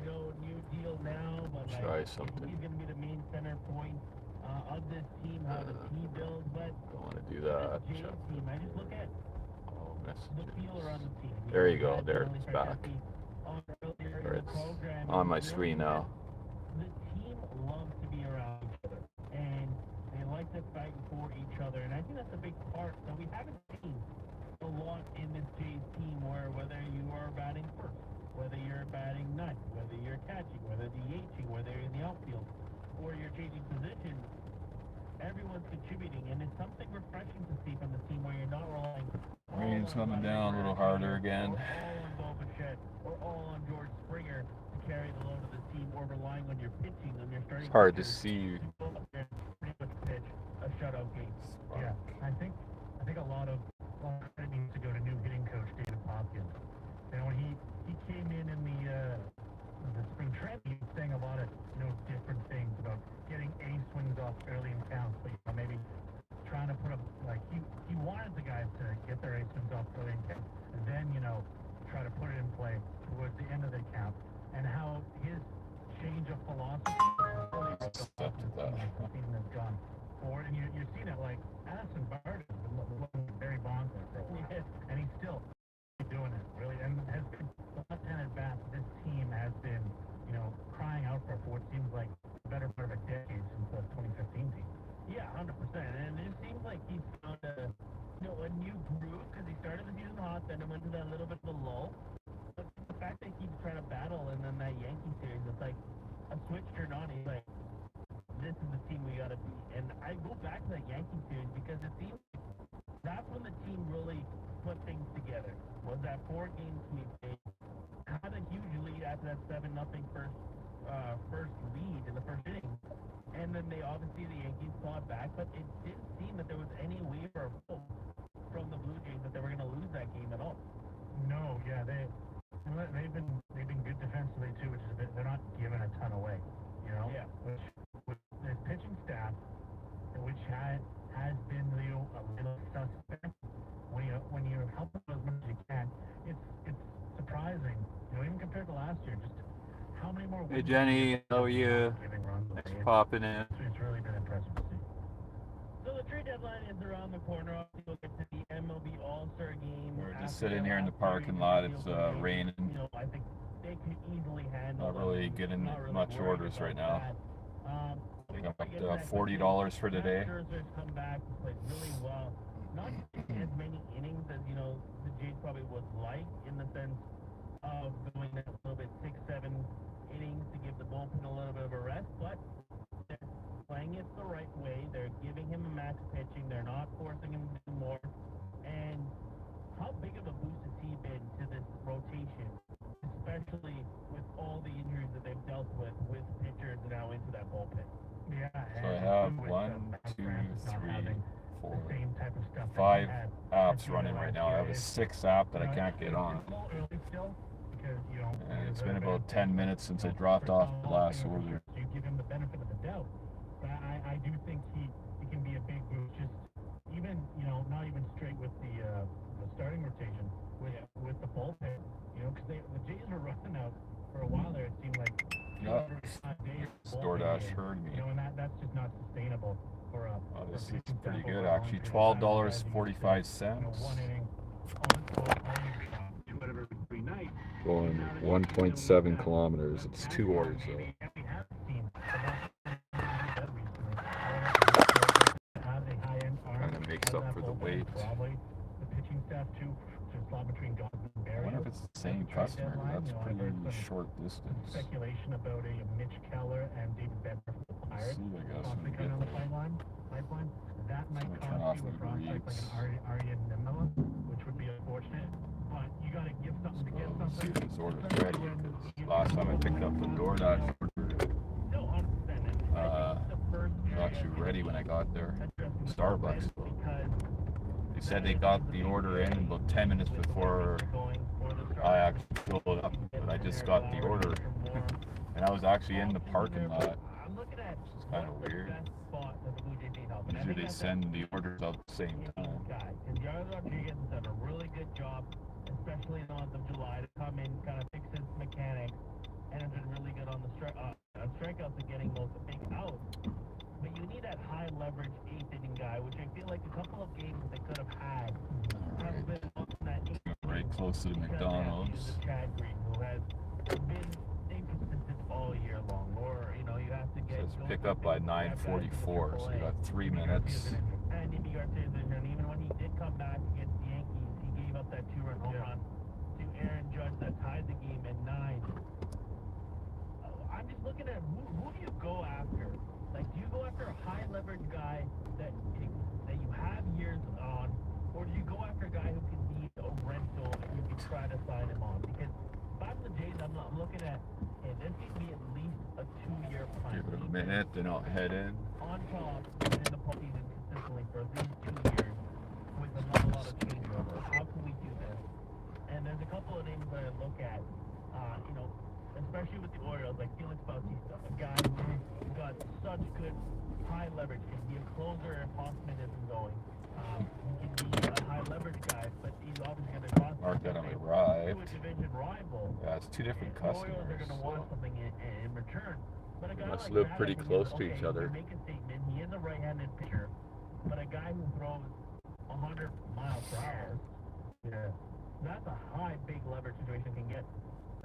New deal now, but like Try something. he's going to be the main center point of this team, how the team builds. But Don't want to do that. this Jays team, I just look at Oh, the messages. feel around the team. There you go. There it's back. Earlier Or in the it's program, on my screen now. the team loves to be around each other, and they like to fight for each other, and I think that's a big part that we haven't seen a lot in this Jays team, where whether you are batting first, whether you're batting ninth, whether you're catching, whether DHing, whether you're in the outfield, or you're changing positions, everyone's contributing, and it's something refreshing to see from the team where you're not relying Rain's coming down a little harder again. or all on Bo Bichette, or all on George Springer to carry the load of the team, or relying on your pitching, on your starting It's hard to pitchers see. go up there and pretty much pitch a shutout game. Yeah, I think a lot of credit needs to go to new hitting coach David Hopkins. And when he came in the spring training, he was saying a lot of different things about getting A swings off early in counts, but maybe trying to put up he wanted the guys to get their A swings off early in counts, and then try to put it in play towards the end of the count, and how his change of philosophy really the season has gone forward, and you're seeing it like Addison Bard has been looking very Bonds for a while, and he's still doing it really, and has been the left-handed bat. This team has been crying out for what seems like the better part of a decade since the 2015 team. Yeah, 100%, and it seems like he's found a new groove, because he started the season hot, then it went to that little bit of a lull. But the fact that he keeps trying to battle, and then that Yankee series, it's like a switch turned on. He's like, this is the team we gotta be. And I go back to that Yankee series because it seems that's when the team really put things together. Was that 4-game sweep? They had a huge lead after that 7-0 first lead in the first inning, and then the Yankees fought back, but it didn't seem that there was any waiver of hope from the Blue Jays that they were going to lose that game at all. No, yeah, they've been good defensively too, which is a bit, they're not giving a ton away, Yeah. Which with the pitching staff, which has been a little suspect. When you help them as much as you can, it's surprising, even compared to last year, just how many more. Hey Jenny, how are you? Thanks for popping in. It's really been impressive to see. So the trade deadline is around the corner. Obviously, we'll get to the MLB All-Star Game. We're just sitting here in the parking lot. It's raining. I think they can easily handle. Not really getting much orders right now. We got up to $40 for today. Scherzer's come back and played really well. Not as many innings as the Jays probably would like, in the sense of going that little bit 6-7 innings to give the bullpen a little bit of a rest, but they're playing it the right way. They're giving him a max pitching. They're not forcing him to do more. And how big of a boost has he been to this rotation, especially with all the injuries that they've dealt with pitchers now into that bullpen? Yeah. So I have 1, 2, 3, 4, 5 apps running right now. I have a 6th app that I can't get on. And it's been about 10 minutes since I dropped off the last order. You give him the benefit of the doubt, but I do think he can be a big boost. Just even not even straight with the starting rotation with the bullpen. Because the Jays were running out for a while there. It seemed like DoorDash heard me. And that's just not sustainable for a. Oh, this is pretty good actually. $12.45. Going 1.7 kilometers. It's 2 orders though. Trying to make up for the wait. I wonder if it's the same customer. That's pretty short distance. Speculation about a Mitch Keller and David Bedford for the Pirates. See, I guess possibly coming on the pipeline. That might cost you a prospect like an Arya Nimela, which would be unfortunate. But you got to give something to get something. See if this order's ready. Because last time I picked up the DoorDash order, it was actually ready when I got there. Starbucks. They said they got the order in about 10 minutes before I actually filled it up, but I just got the order, and I was actually in the parking lot. I'm looking at It's kind of weird. best spot that the Blue Jays need help. And I Usually think they that's send the orders out at the same time. guy, because Yara Rodriguez has done a really good job, especially in the month of July, to come in, kind of fix his mechanics, and has been really good on the strikeouts and getting those big outs. But you need that high leverage eighth inning guy, which I feel like a couple of games that they could have had have been on that eighth Right close to the because they have McDonald's. used Chad Green, who has been inconsistent all year long. Or you know, you have to get Says pick up by 9:44, so you got 3 minutes. And Jimmy Garcia's vision, even when he did come back against the Yankees, he gave up that 2-run home run to Aaron Judge that tied the game at 9. I'm just looking at who do you go after? Like, do you go after a high leverage guy that you have years on, or do you go after a guy who can be a rental and you can try to sign him on? Because if I'm the Jays, I'm looking at, hey, this needs to be at least a 2-year plan. Give it a minute, then I'll head in. On top and in the postseason consistently for at least 2 years with not a lot of changeover. How can we do this? And there's a couple of names that I look at, you know, especially with the Orioles, like Felix Bautista, a guy who got such good high leverage, can be a closer if Hoffman isn't going. He can be a high leverage guy, but he's obviously going to cost Mark that on my to a ride. division rival. Yeah, it's two different The Orioles are customers, going to want so something in return. But a guy must like live that, pretty I think, close is, to each okay, other. He can make a statement. He is a right-handed pitcher, but a guy who throws 100 miles per hour, yeah, that's a high, big leverage situation. Can get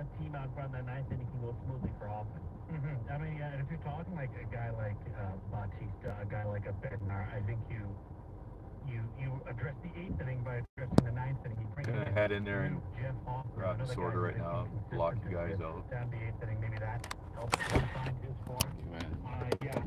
a team out in front of that ninth inning can go smoothly for Hoffman. Mm-hmm. I mean, if you're talking like a guy like Bautista, a guy like a Bednar, I think you address the eighth inning by addressing the ninth inning. You bring Gonna in head in there and Jeff Hoffman, grab this another order guy right who's now, consistent block you to guys get out. down the eighth inning. Maybe that helps find his form. Yeah.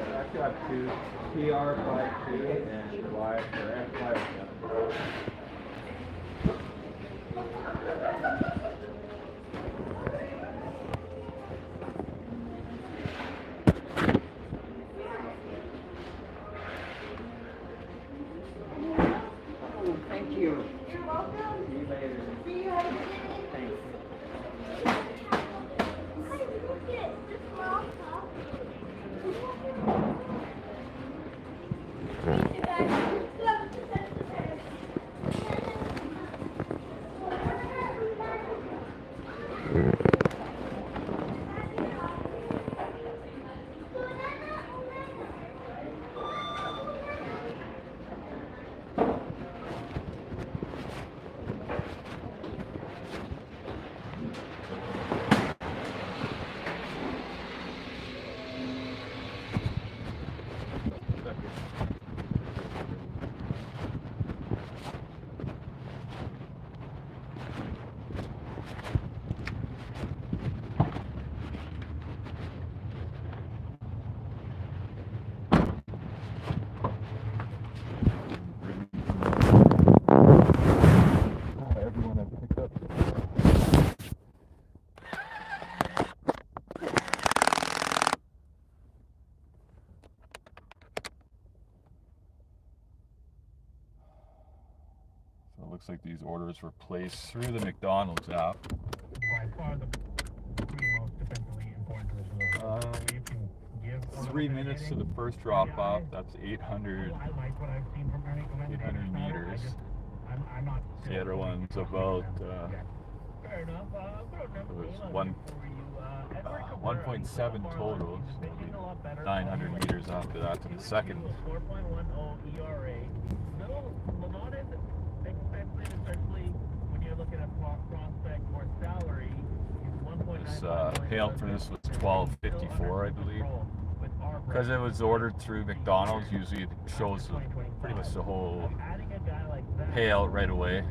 I got two, PR52 and Y for F57. Thank you. You're welcome. See you later. See you later. Thanks. So it looks like these orders were placed through the McDonald's app. By far the three most defensively important positions. You can give 3 minutes to the first drop off. That's 800 I like what I've seen from Ernie Clemente. 800 meters. I'm not. The other one's about Fair enough. it was 1.7 total, so it'll be 900 meters after that to the second. 4.10 ERA. No, not as expensive, especially when you're looking at prospect or salary. This payout for this was $12.54, I believe. Because it was ordered through McDonald's, usually it shows pretty much the whole payout right away.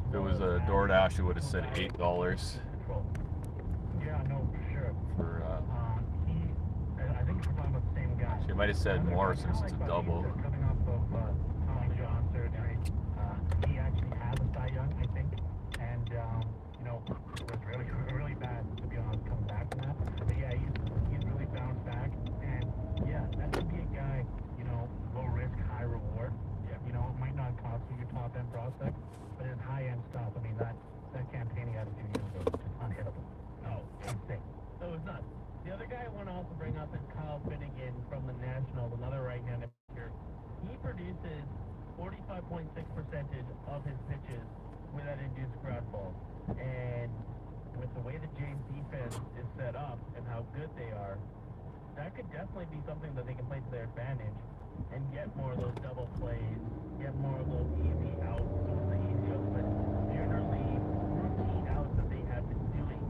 If it was a DoorDash, it would have said $8 Yeah, no, for sure. for. I think we're talking about the same guy. She might have said more since it's a double. Coming off of Tommy John surgery, he actually has a Cy Young, I think, and it was really bad to be honest coming back from that. But yeah, he's really bounced back, and yeah, that could be a guy, low risk, high reward. Yeah. It might not cost you your top end prospect, but his high end stuff. I mean that campaign he had a few years ago was just unhittable. Oh, insane. That was nuts. The other guy I want to also bring up is Kyle Finnegan from the Nationals, another right-handed pitcher. He produces 45.6% of his pitches with that induced ground ball. And with the way the Jays defense is set up and how good they are, that could definitely be something that they can play to their advantage and get more of those double plays, get more of those easy outs, not the easy outs, but generally routine outs that they have been doing.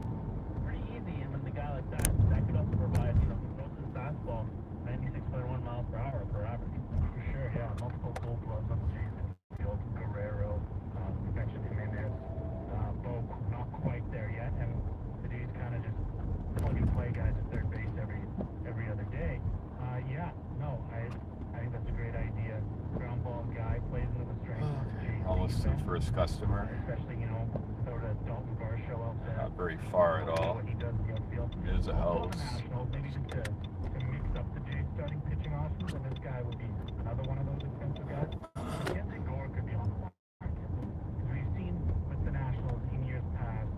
Pretty easy, and then the guy like that could also provide, he throws his fastball 96.1 miles per hour for average. For sure, yeah. Multiple gold gloves on the Jays infield. Guerrero, you mentioned Jimenez, Bo, not quite there yet, and the Jays kind of just plug and play guys at third base every other day. I think that's a great idea. Ground ball guy plays into the strength of the Jays. Almost to the first customer. Especially, sort of Dalton Varsho out there. Not very far at all. What he does in the outfield. It is a house. Maybe just to mix up the Jays starting pitching options, and this guy would be another one of those expensive guys. Kenzie Gore could be on the market. Because we've seen with the Nationals in years past,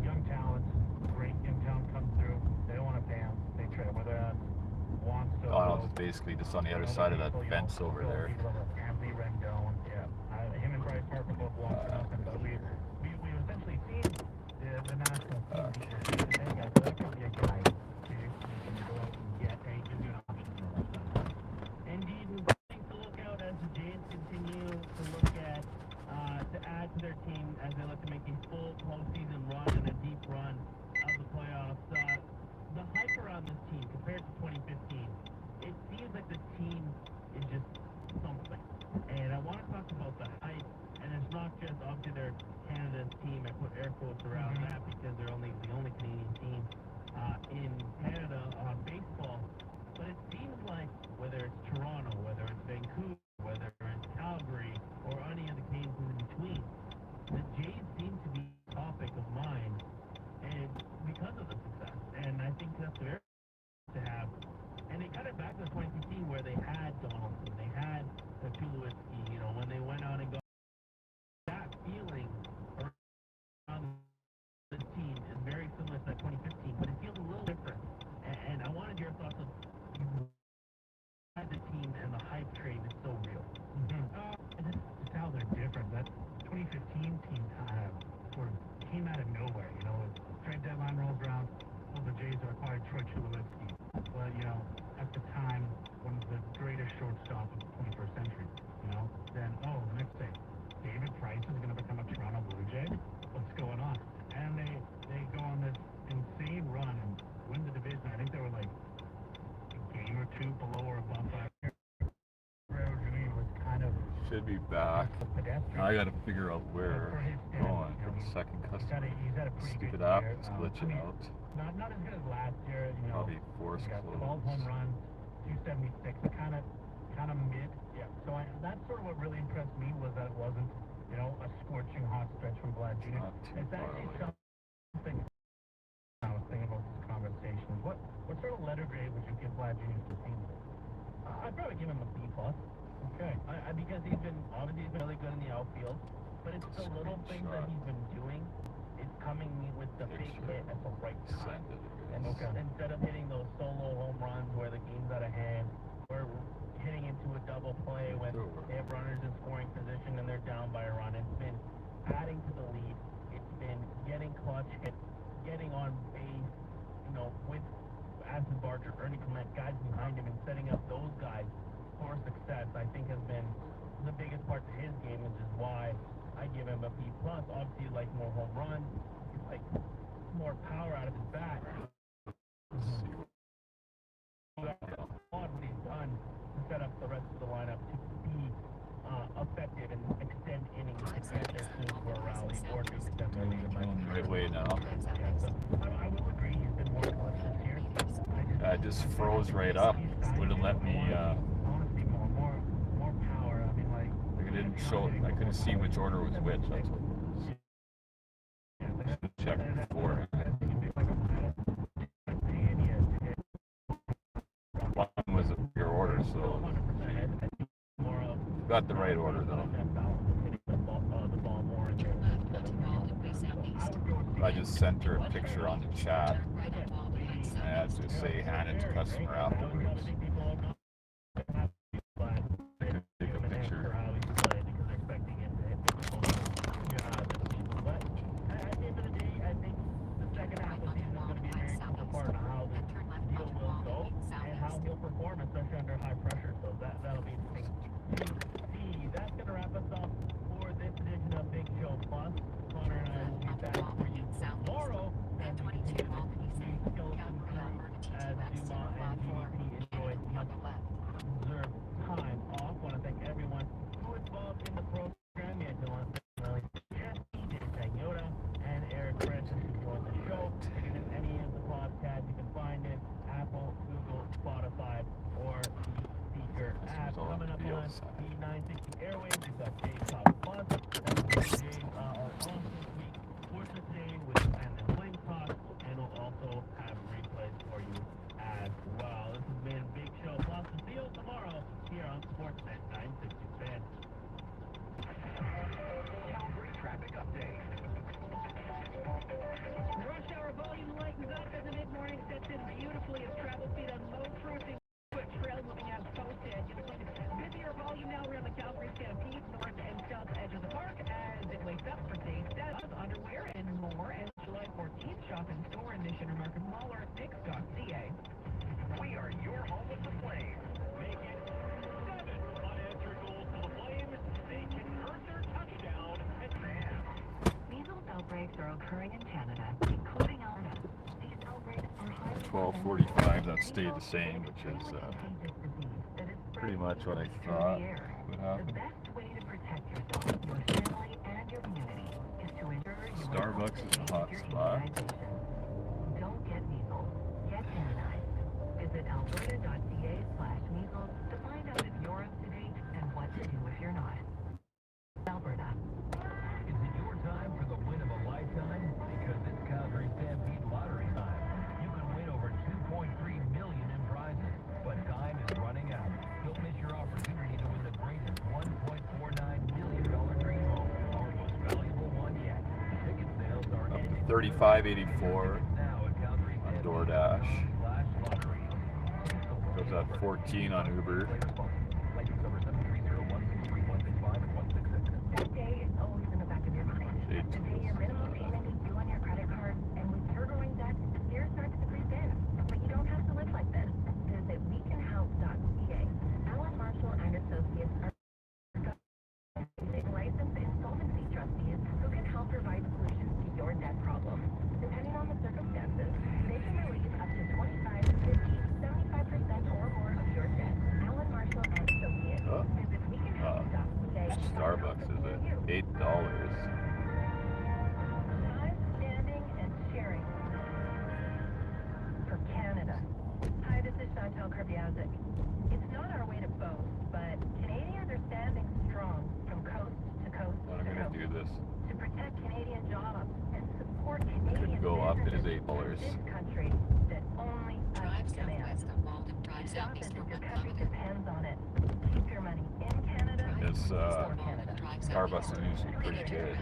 young talents, great young talent come through. They don't want to pay them. They trade, whether that's Donald's is basically just on the other side of that fence over there. Anthony Rendon, yeah. Him and Bryce Harper both want for nothing, but we've essentially seen the National team. So that could be a guy who can go out and get a good option for that. Indeed, things to look out as the Jays continue to look at to add to their team as they look to make a full postseason run and a deep run of the playoffs. The hype around this team compared to 2015, it seems like the team is just something. And I want to talk about the hype, and it's not just obviously their Canada's team. I put air quotes around that because they're the only Canadian team in Canada on baseball. But it seems like whether it's Toronto, whether it's Vancouver, whether it's Calgary, or any of the Canadian teams in between, the Jays seem to be a topic of mind, and because of the success. And I think that's very to have. And it got it back to 2015 where they had Donaldson, they had the Tulowitzki, when they went out and got that feeling around the team is very similar to that 2015, but it feels a little different. And I wanted your thoughts on the team and the hype train is so real. And just how they're different. That 2015 team kind of sort of came out of nowhere, trade deadline rolls around. The Jays acquired Troy Tulowitzki, but at the time, one of the greatest shortstops of the 21st century. Then the next day, David Price is going to become a Toronto Blue Jay. What's going on? And they go on this insane run and win the division. I think they were like a game or two below or above 5 years. Guerrero Jr. was kind of should be back. Now I gotta figure out where we're going for the second customer. He's had a pretty Stupid good app year. is glitching out. Not as good as last year. Probably forced He got close. 12 home runs, 276, kind of mid. Yeah. So that's sort of what really impressed me was that it wasn't, a scorching hot stretch from Vlad Jr. Not too It's far actually away. something I was thinking about this conversation. What sort of letter grade would you give Vlad Jr. to the team? I'd probably give him a B+. Okay. Because he's been really good in the outfield, but it's the little things that he's been doing. It's coming with the big hit at the right time. And instead of hitting those solo home runs where the game's out of hand, or hitting into a double play when they have runners in scoring position and they're down by a run, it's been adding to the lead. It's been getting clutch hits, getting on base, with Aston Barger, Ernie Clement, guys behind him, and setting up those guys for success, I think has been the biggest part to his game, which is why I give him a B+. Obviously, you like more home runs, you like more power out of his bat. What he's done to set up the rest of the lineup to be effective and extend innings to get their team to a rally or to extend their lead. Right way now. Yeah, so I will agree he's been more clutch this year. I just froze right up. Wouldn't let me. I want to see more power. I mean, like. It didn't show. I couldn't see which order was which. That's what. Should check before. One was a bigger order, so got the right order though. I just sent her a picture on the chat. I had to say hand it to customer afterwards. Take a picture. Perform, especially under high pressure, so that'll be interesting to see. That's going to wrap us up for this edition of Big Show Plus. Connor and I will be back for you tomorrow and we continue to see skeleton crew as Duma and GDP enjoy much deserved time off. I want to thank everyone who was involved in the program. You had Dylan, Jesse, Yoda, and Eric Francis who joined the show. If you miss any of the podcasts, you can find it Apple, Google, Spotify, or the Seeker app. Coming up on the 960 Airwaves, we've got Jay Top Plus. That's Jay are on this week. Sports Today with and Flame Talk, and we'll also have replays for you as well. This has been Big Show Plus. We'll see you tomorrow here on Sportsnet 960 Fan. Calgary traffic update. Rush hour volume lightens up as the mid-morning sets in beautifully as travel speed on low cruising trail moving out posted. You'll find busier volume now around the Calgary Stampede, north and south edge of the park as it wakes up for day 7 underwear and more. And July 14th, shop in store in Mission or Market Mall or Pix.ca. We are your home with the Flames. Making 7 unanswered goals to the Flames. They convert their touchdown and Measles outbreaks are occurring in Canada, including Alberta. These outbreaks are highly 12:45. That stayed the same, which is pretty much what I thought would happen. The best way to protect yourself, your family, and your community is to ensure you Starbucks is a hot spot. Don't get measles. Get immunized. Visit alberta.ca/measles to find out if you're up to date and what to do if you're not. Alberta. Is it your time for the win of a lifetime? Because it's Calgary Stampede Lottery time. You can win over $2.3 million in prizes, but time is running out. Don't miss your opportunity to win the greatest $1.49 million dream home, our most valuable one yet. Ticket sales are ending. $35.84 Now at Calgary on Stampede. DoorDash. /lottery. Goes at 14 on Uber. License number 730-163-165 and 166. That day is always in the back of your mind. Say The day your minimum payment is due on your credit card, and with your growing debt, fear starts to creep in. But you don't have to live like this. Visit wecanhelp.ca. Alan Marshall and Associates are licensed insolvency trustees who can help provide solutions to your debt problem. Depending on the circumstances, they can release up to 25, 50, 75% or more of your debt. Alan Marshall and Associates. Oh. Visit wecanhelp.ca. Starbucks is at $8. Time standing and cheering for Canada. Hi, this is Chantal Krabiazik. It's not our way to boast, but Canadians are standing strong from coast to coast What I'm to gonna coast do this. to protect Canadian jobs and support Canadian Could go up. It is businesses $8. in this country that only us Drive demand. southwest of Malden. Drive Stop southeast it, from your country 1 depends on it. Keep your money in this Starbucks is usually pretty good.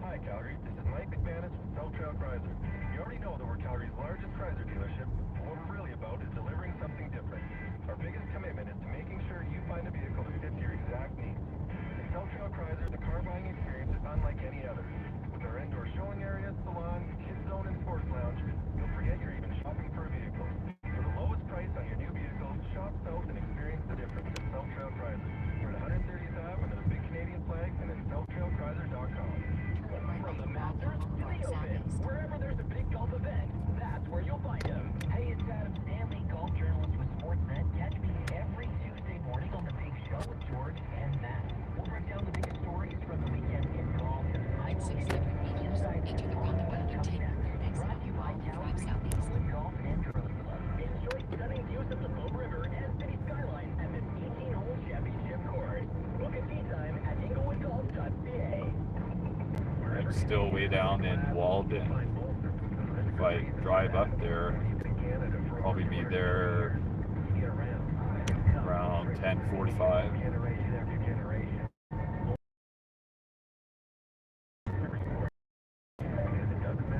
Hi, Calgary. This is Mike McManus with South Trail Chrysler. You already know that we're Calgary's largest Chrysler dealership, but what we're really about is delivering something different. Our biggest commitment is to making sure you find a vehicle that fits your exact needs. At South Trail Chrysler, the car buying experience is unlike any other. With our indoor showing area, salon, kids zone, and sports lounge, you'll forget you're even shopping for a vehicle. For the lowest price on your new vehicle, shop South and experience the difference at South Trail Chrysler. We're at 130th Ave under the big Canadian flag and at SouthTrailChrysler.com. From the Masters to the Open, wherever there's a big golf event, that's where you'll find them. Hey, it's Adam Stanley, golf journalist with Sportsnet. Catch me every Tuesday morning on The Big Show with George and Matt. We'll break down the biggest stories from the weekend in golf. I'm 600 meters into the roundabout container. Brought to you by Calgary Southeast Golf and Curling Club. Enjoy stunning views of the Bow River and city skylines at this 18-hole championship course. Book a tee time at inglewoodgolf.ca. It's still way down in Walden. If I drive up there, I'll probably be there around 10:45.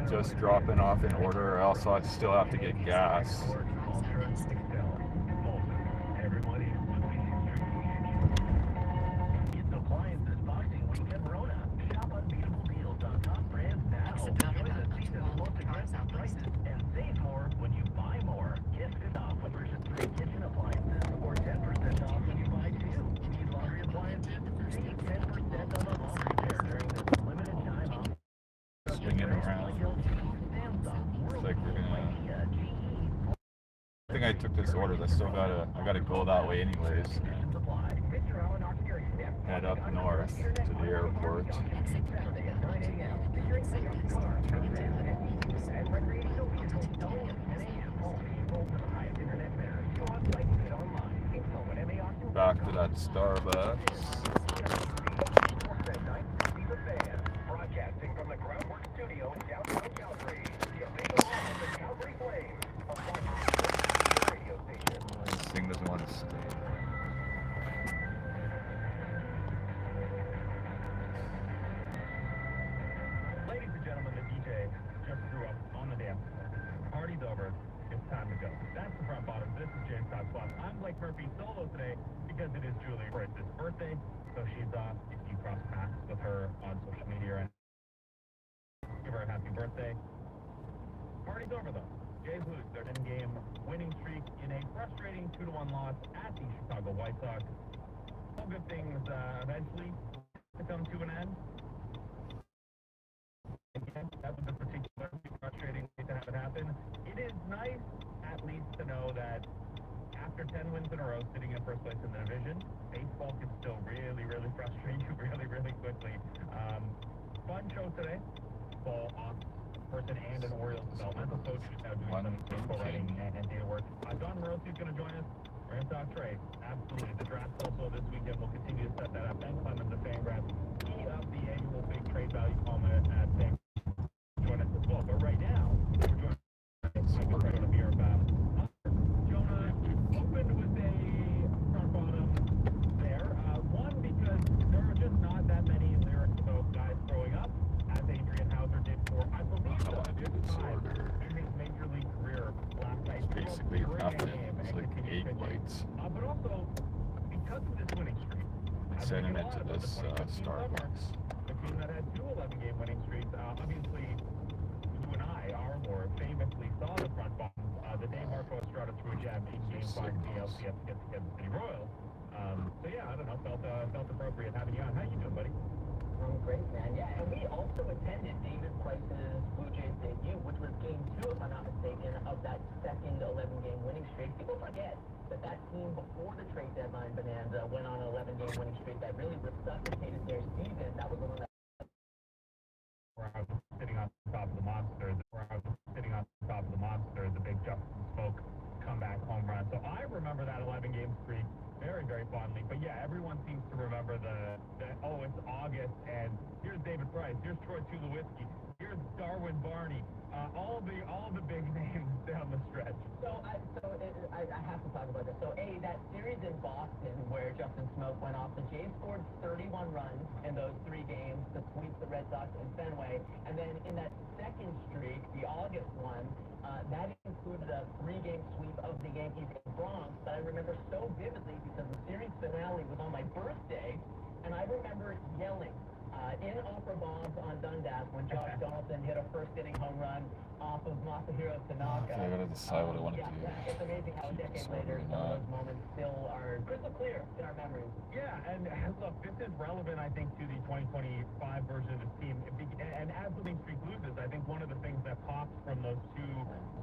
Just dropping off in order, or else I still have to get gas. Swinging around. Looks like we're gonna. I think I took this order. I gotta go that way anyways. Head up north to the airport. Back to that Starbucks. Broadcasting from the Groundwork Studio in downtown Calgary, the official home of the Calgary Flames, a radio station. This thing doesn't want to stay. Ladies and gentlemen, the DJ just threw up on the dance floor. Party's over. It's time to go. That's the front bottom. This is James Scott. I'm Blake Murphy solo today because it is Julie Britz's birthday, so she's off. If you cross paths with her on social media and give her a happy birthday. Party's over though. Jays lose their 10-game winning streak in a frustrating 2-1 loss at the Chicago White Sox. All good things eventually to come to an end. Again, that was a particularly frustrating way to have it happen. It is nice, at least, to know that after 10 wins in a row, sitting in first place in the division, baseball can still really, really frustrate you really, really quickly. Fun show today. Ball off person and an Orioles developmental coach now doing some baseball writing and data work. Don Morosi is going to join us. We're going to talk trade. Absolutely. The draft also this weekend. We'll continue to set that up. Ben Clemens of Fangraphs, key of the annual big trade value column at Fangraphs. Join us as well. But right now, we're joined by Jonah Beer. Jonah opened with a front bottom there. One, because there are just not that many lyrics about guys growing up, as Adrian Hauser did for, I believe, the fifth time in his major league career last night. Basically nothing. It's like 8 lights. But also, because of this winning streak, Sending it to this Starbucks. the team that had 2 11-game winning streaks, obviously, you and I are more famously saw the front bottom the day Marco Estrada threw a jab in Game 5 of the LCS against the Kansas City Royals. So yeah, I don't know, felt appropriate having you on. How you doing, buddy? Great, man. Yeah, and we also attended David Price's Blue Jays debut, which was Game 2, if I'm not mistaken, of that second 11-game winning streak. People forget that team before the trade deadline bonanza went on an 11-game winning streak that really resuscitated their season. That was the one that where I was sitting on top of the monster, the big Justin Smoke comeback home run. So I remember that 11-game streak very, very fondly. But yeah, everyone seems to remember the it's August, and here's David Price. Here's Troy Tulowitzki. Here's Darwin Barney. All the big names down the stretch. So I have to talk about this. So that series in Boston where Justin Smoke went off, the Jays scored 31 runs in those 3 games to sweep the Red Sox in Fenway, and then in that second streak, the August one, that included a 3-game sweep of the Yankees in Bronx that I remember so vividly because the series finale was on my birthday, and I remember yelling in Opera Bombs on Dundas when Josh Donaldson hit a first-inning home run off of Masahiro Tanaka. Okay, I gotta decide what I want to do. It's amazing how a decade later some of those moments still are crystal clear in our memories. Yeah, and look, this is relevant, I think, to the 2025 version of this team. And as the winning streak loses, I think one of the things that pops from those 2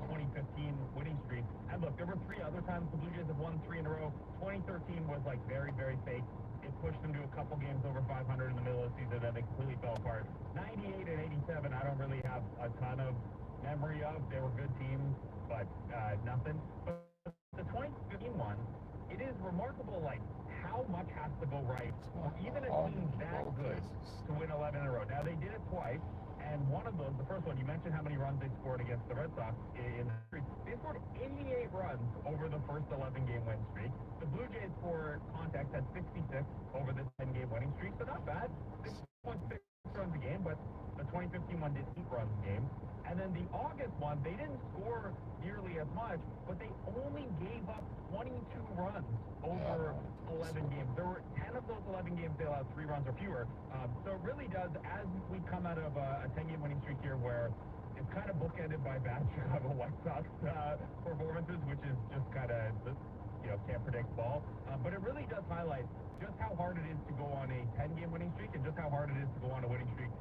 2015 winning streaks, and look, there were 3 other times the Blue Jays have won 3 in a row. 2013 was like very, very fake. It pushed them to a couple games over 500 in the middle of the season, and they completely fell apart. 98 and 87, I don't really have a ton of memory of. They were good teams, but nothing. But the 2015 one, it is remarkable, like, how much has to go right for even a team that good to win 11 in a row. Now, they did it twice, and one of those, the first one, you mentioned how many runs they scored against the Red Sox in the streak. They scored 88 runs over the first 11-game win streak. The Blue Jays, for context, had 66 over this 10-game winning streak, so not bad. 6.6 runs a game, but the 2015 one did 8 runs a game. And then the August one, they didn't score nearly as much, but they only gave up 22 runs over 11 games. There were 10 of those 11 games they allowed 3 runs or fewer. So it really does, as we come out of a 10-game winning streak here where it's kind of bookended by bad Chicago White Sox performances, which is just kind of, can't predict ball. But it really does highlight just how hard it is to go on a 10-game winning streak and just how hard it is to go on a winning streak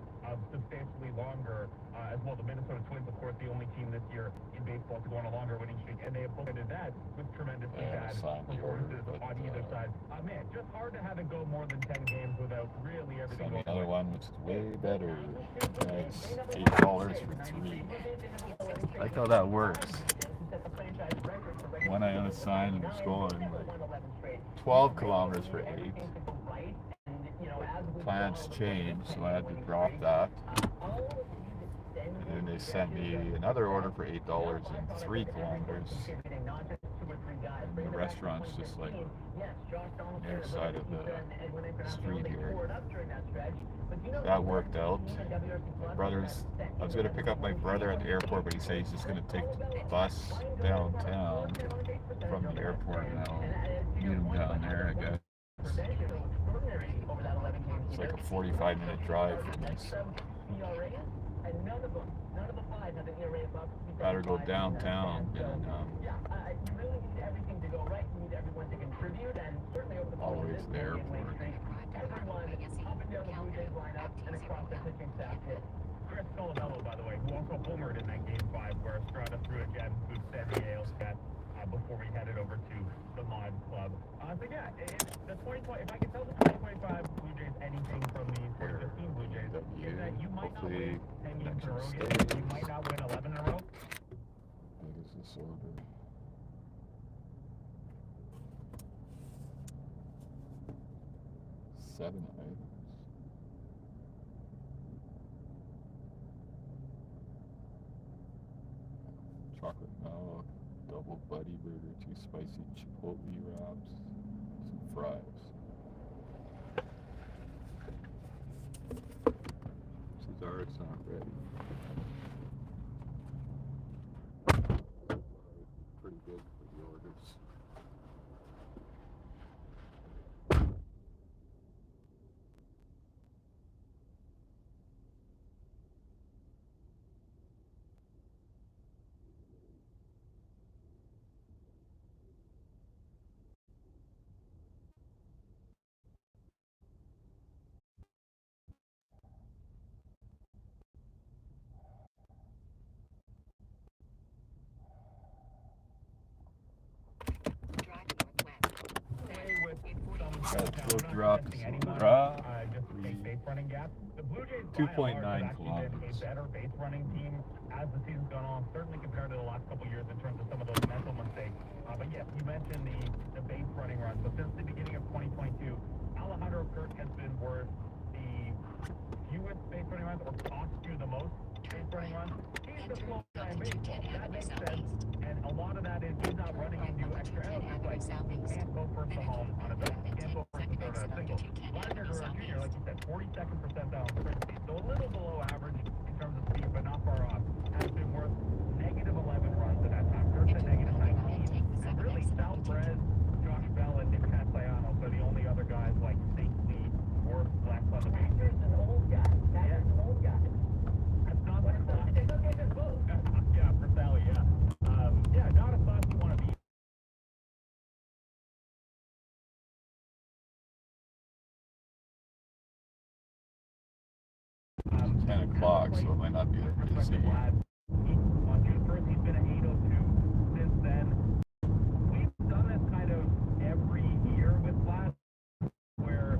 substantially longer as well. The Minnesota Twins, of course, the only team this year in baseball to go on a longer winning streak, and they have bookended that with tremendously bad performances on either side. Man, just hard to have it go more than 10 games without really everything going. Another one, which is way better. Nice. $8 for 3. I like how that works. When I unassigned, it was going like 12 kilometers for 8. Plans changed, so I had to drop that. And then they sent me another order for $8 and 3 kilometers. And the restaurant's just like near the side of the street here. That worked out. I was gonna pick up my brother at the airport, but he said he's just gonna take the bus downtown from the airport, and I'll meet him down there, I guess. It's like a 45-minute drive from me, so rather go downtown than always the airport. Chris Colamello, by the way, who also homered in that Game 5 where Estrada threw a gem to San Diego before we headed over to the Mod Club. So yeah, the 2020, if I can tell the 2025 Blue Jays anything from the 2015 Blue Jays, is that you might not win 10 games in a row yet. You might not win 11 in a row. What is this order? Seven items. Chocolate milk, double buddy burger, 2 spicy chipotle wraps, some fries. Cesar's not ready. Pretty good for the orders. Drop 2.9 kilometers. Better base running team as the season's gone on, certainly compared to the last couple years in terms of some of those mental mistakes. But yes, you mentioned the base running run. So since the beginning of 2022, Alejandro Kirk has been worth the fewest fastest space running runs or costs you the most space running runs, he's the slow guy in baseball. That makes sense. And a lot of that is he's not running into extra outs. It's like he can't go first to home on a double. He can't go first to third on a single. Vladimir Guerrero Jr., like you said, 42nd percentile sprint speed. So a little below average in terms of speed, but not far off. Has been worth negative 11 runs at that time. First at negative 19. And really, Sal Perez, Josh Bell, and Nick Castellanos are the only other guys like safely worth less on the base. There's an old guy. That's an old guy. That's not what it's not. Yeah, for Sally, yeah. Yeah, not a spot you want to be. 10 o'clock, so it might not be that busy. On June 1st, he's been at 802 since then. We've done this kind of every year with Vlad, where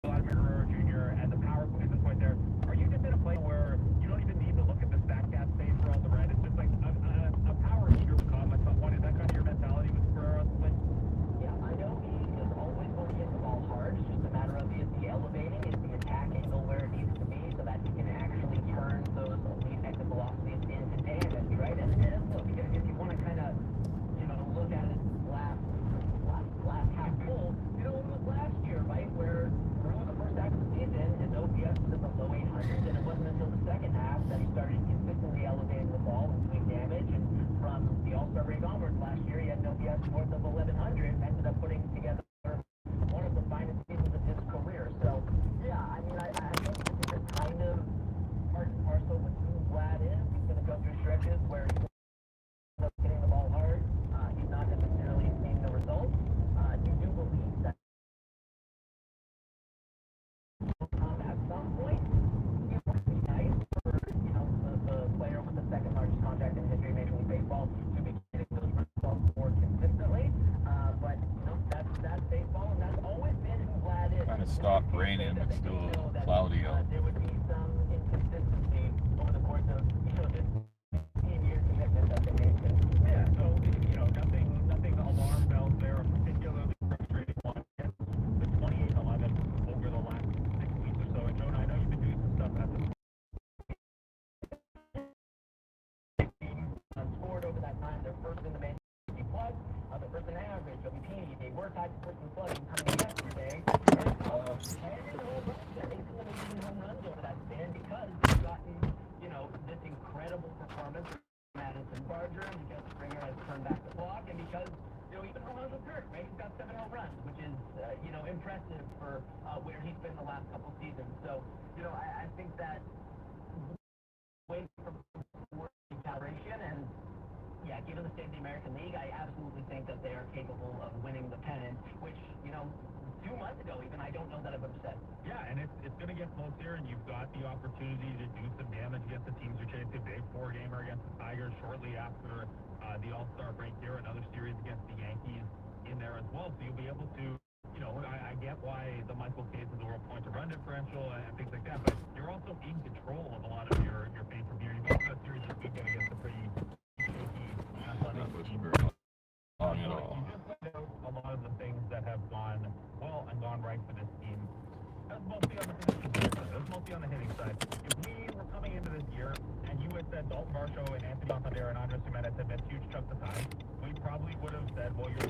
Vladimir Guerrero Jr. and the power at this point there. Are you just in a place where you don't even need to look at the StatCast page for all the red? It's just like a power heater will come at some point. Is that kind of your mentality with Guerrero at this point? Yeah, I know he is always going to hit the ball hard. It's just a matter of is he elevating, is the attack angle where it needs to be so that he can actually turn those elite exit velocities into damage, right? And look, if you want to kind of, look at it last half full, it was last year, right, where through the first half of the season, his OPS was in the low 800s, and it wasn't until the second half that he started consistently elevating the ball and doing damage. And from the All-Star break onwards last year, he had an OPS north of 1100, ended up putting together one of the finest seasons of his career. So, yeah, I mean, I think this is just kind of part and parcel with who Vlad is. He's going to go through stretches where he's hitting the ball hard. He's not necessarily seeing the results. You do believe that at some point, it would be nice for, the player with the second largest contract in history of Major League Baseball to be getting those results more consistently. But, that's baseball, and that's always been who Vlad is. Kind of stopped raining, but still cloudy out. There would be some inconsistency over the course of, this 15-year commitment that they made. Yeah, so, nothing alarm bells there, a particularly frustrating one. The 28-11 over the last 6 weeks or so. And Jonah, I know you've been doing some stuff at the scored over that time. They're first in the main plus, the first in average, WP. They were tied to first in slugging coming yesterday. And in the home runs, they're basically making home runs over that span because they've gotten, this incredible performance from Madison Barger, and because Springer has turned back the clock, and because, even Alonzo Kirk, right? He's got 7 home runs, which is, impressive for where he's been the last couple seasons. So, I think that way from calibration, and yeah, given the state of the American League, I absolutely think that they are capable of winning the pennant, which, 2 months ago even, I don't know that I would have said. Yeah, and it's going to get closer, and you've got the opportunity to do some damage against the teams you're chasing. A big 4-gamer against the Tigers shortly after the All-Star break here. Another series against the Yankees in there as well. So you'll be able to, I get why the Michael Case is a world point to run differential and things like that, but you're also in control of a lot of your pay-per-view. You've also got a series this weekend against a pretty shaky athletic team. Not at all. You just laid out a lot of the things that have gone well and gone right for this team. That was mostly on the position side. That was mostly on the hitting side. If we were coming into this year and you had said Dalton Varsho and Anthony Alcantara and Andres Jimenez had missed huge chunks of time, we probably would have said, well, you're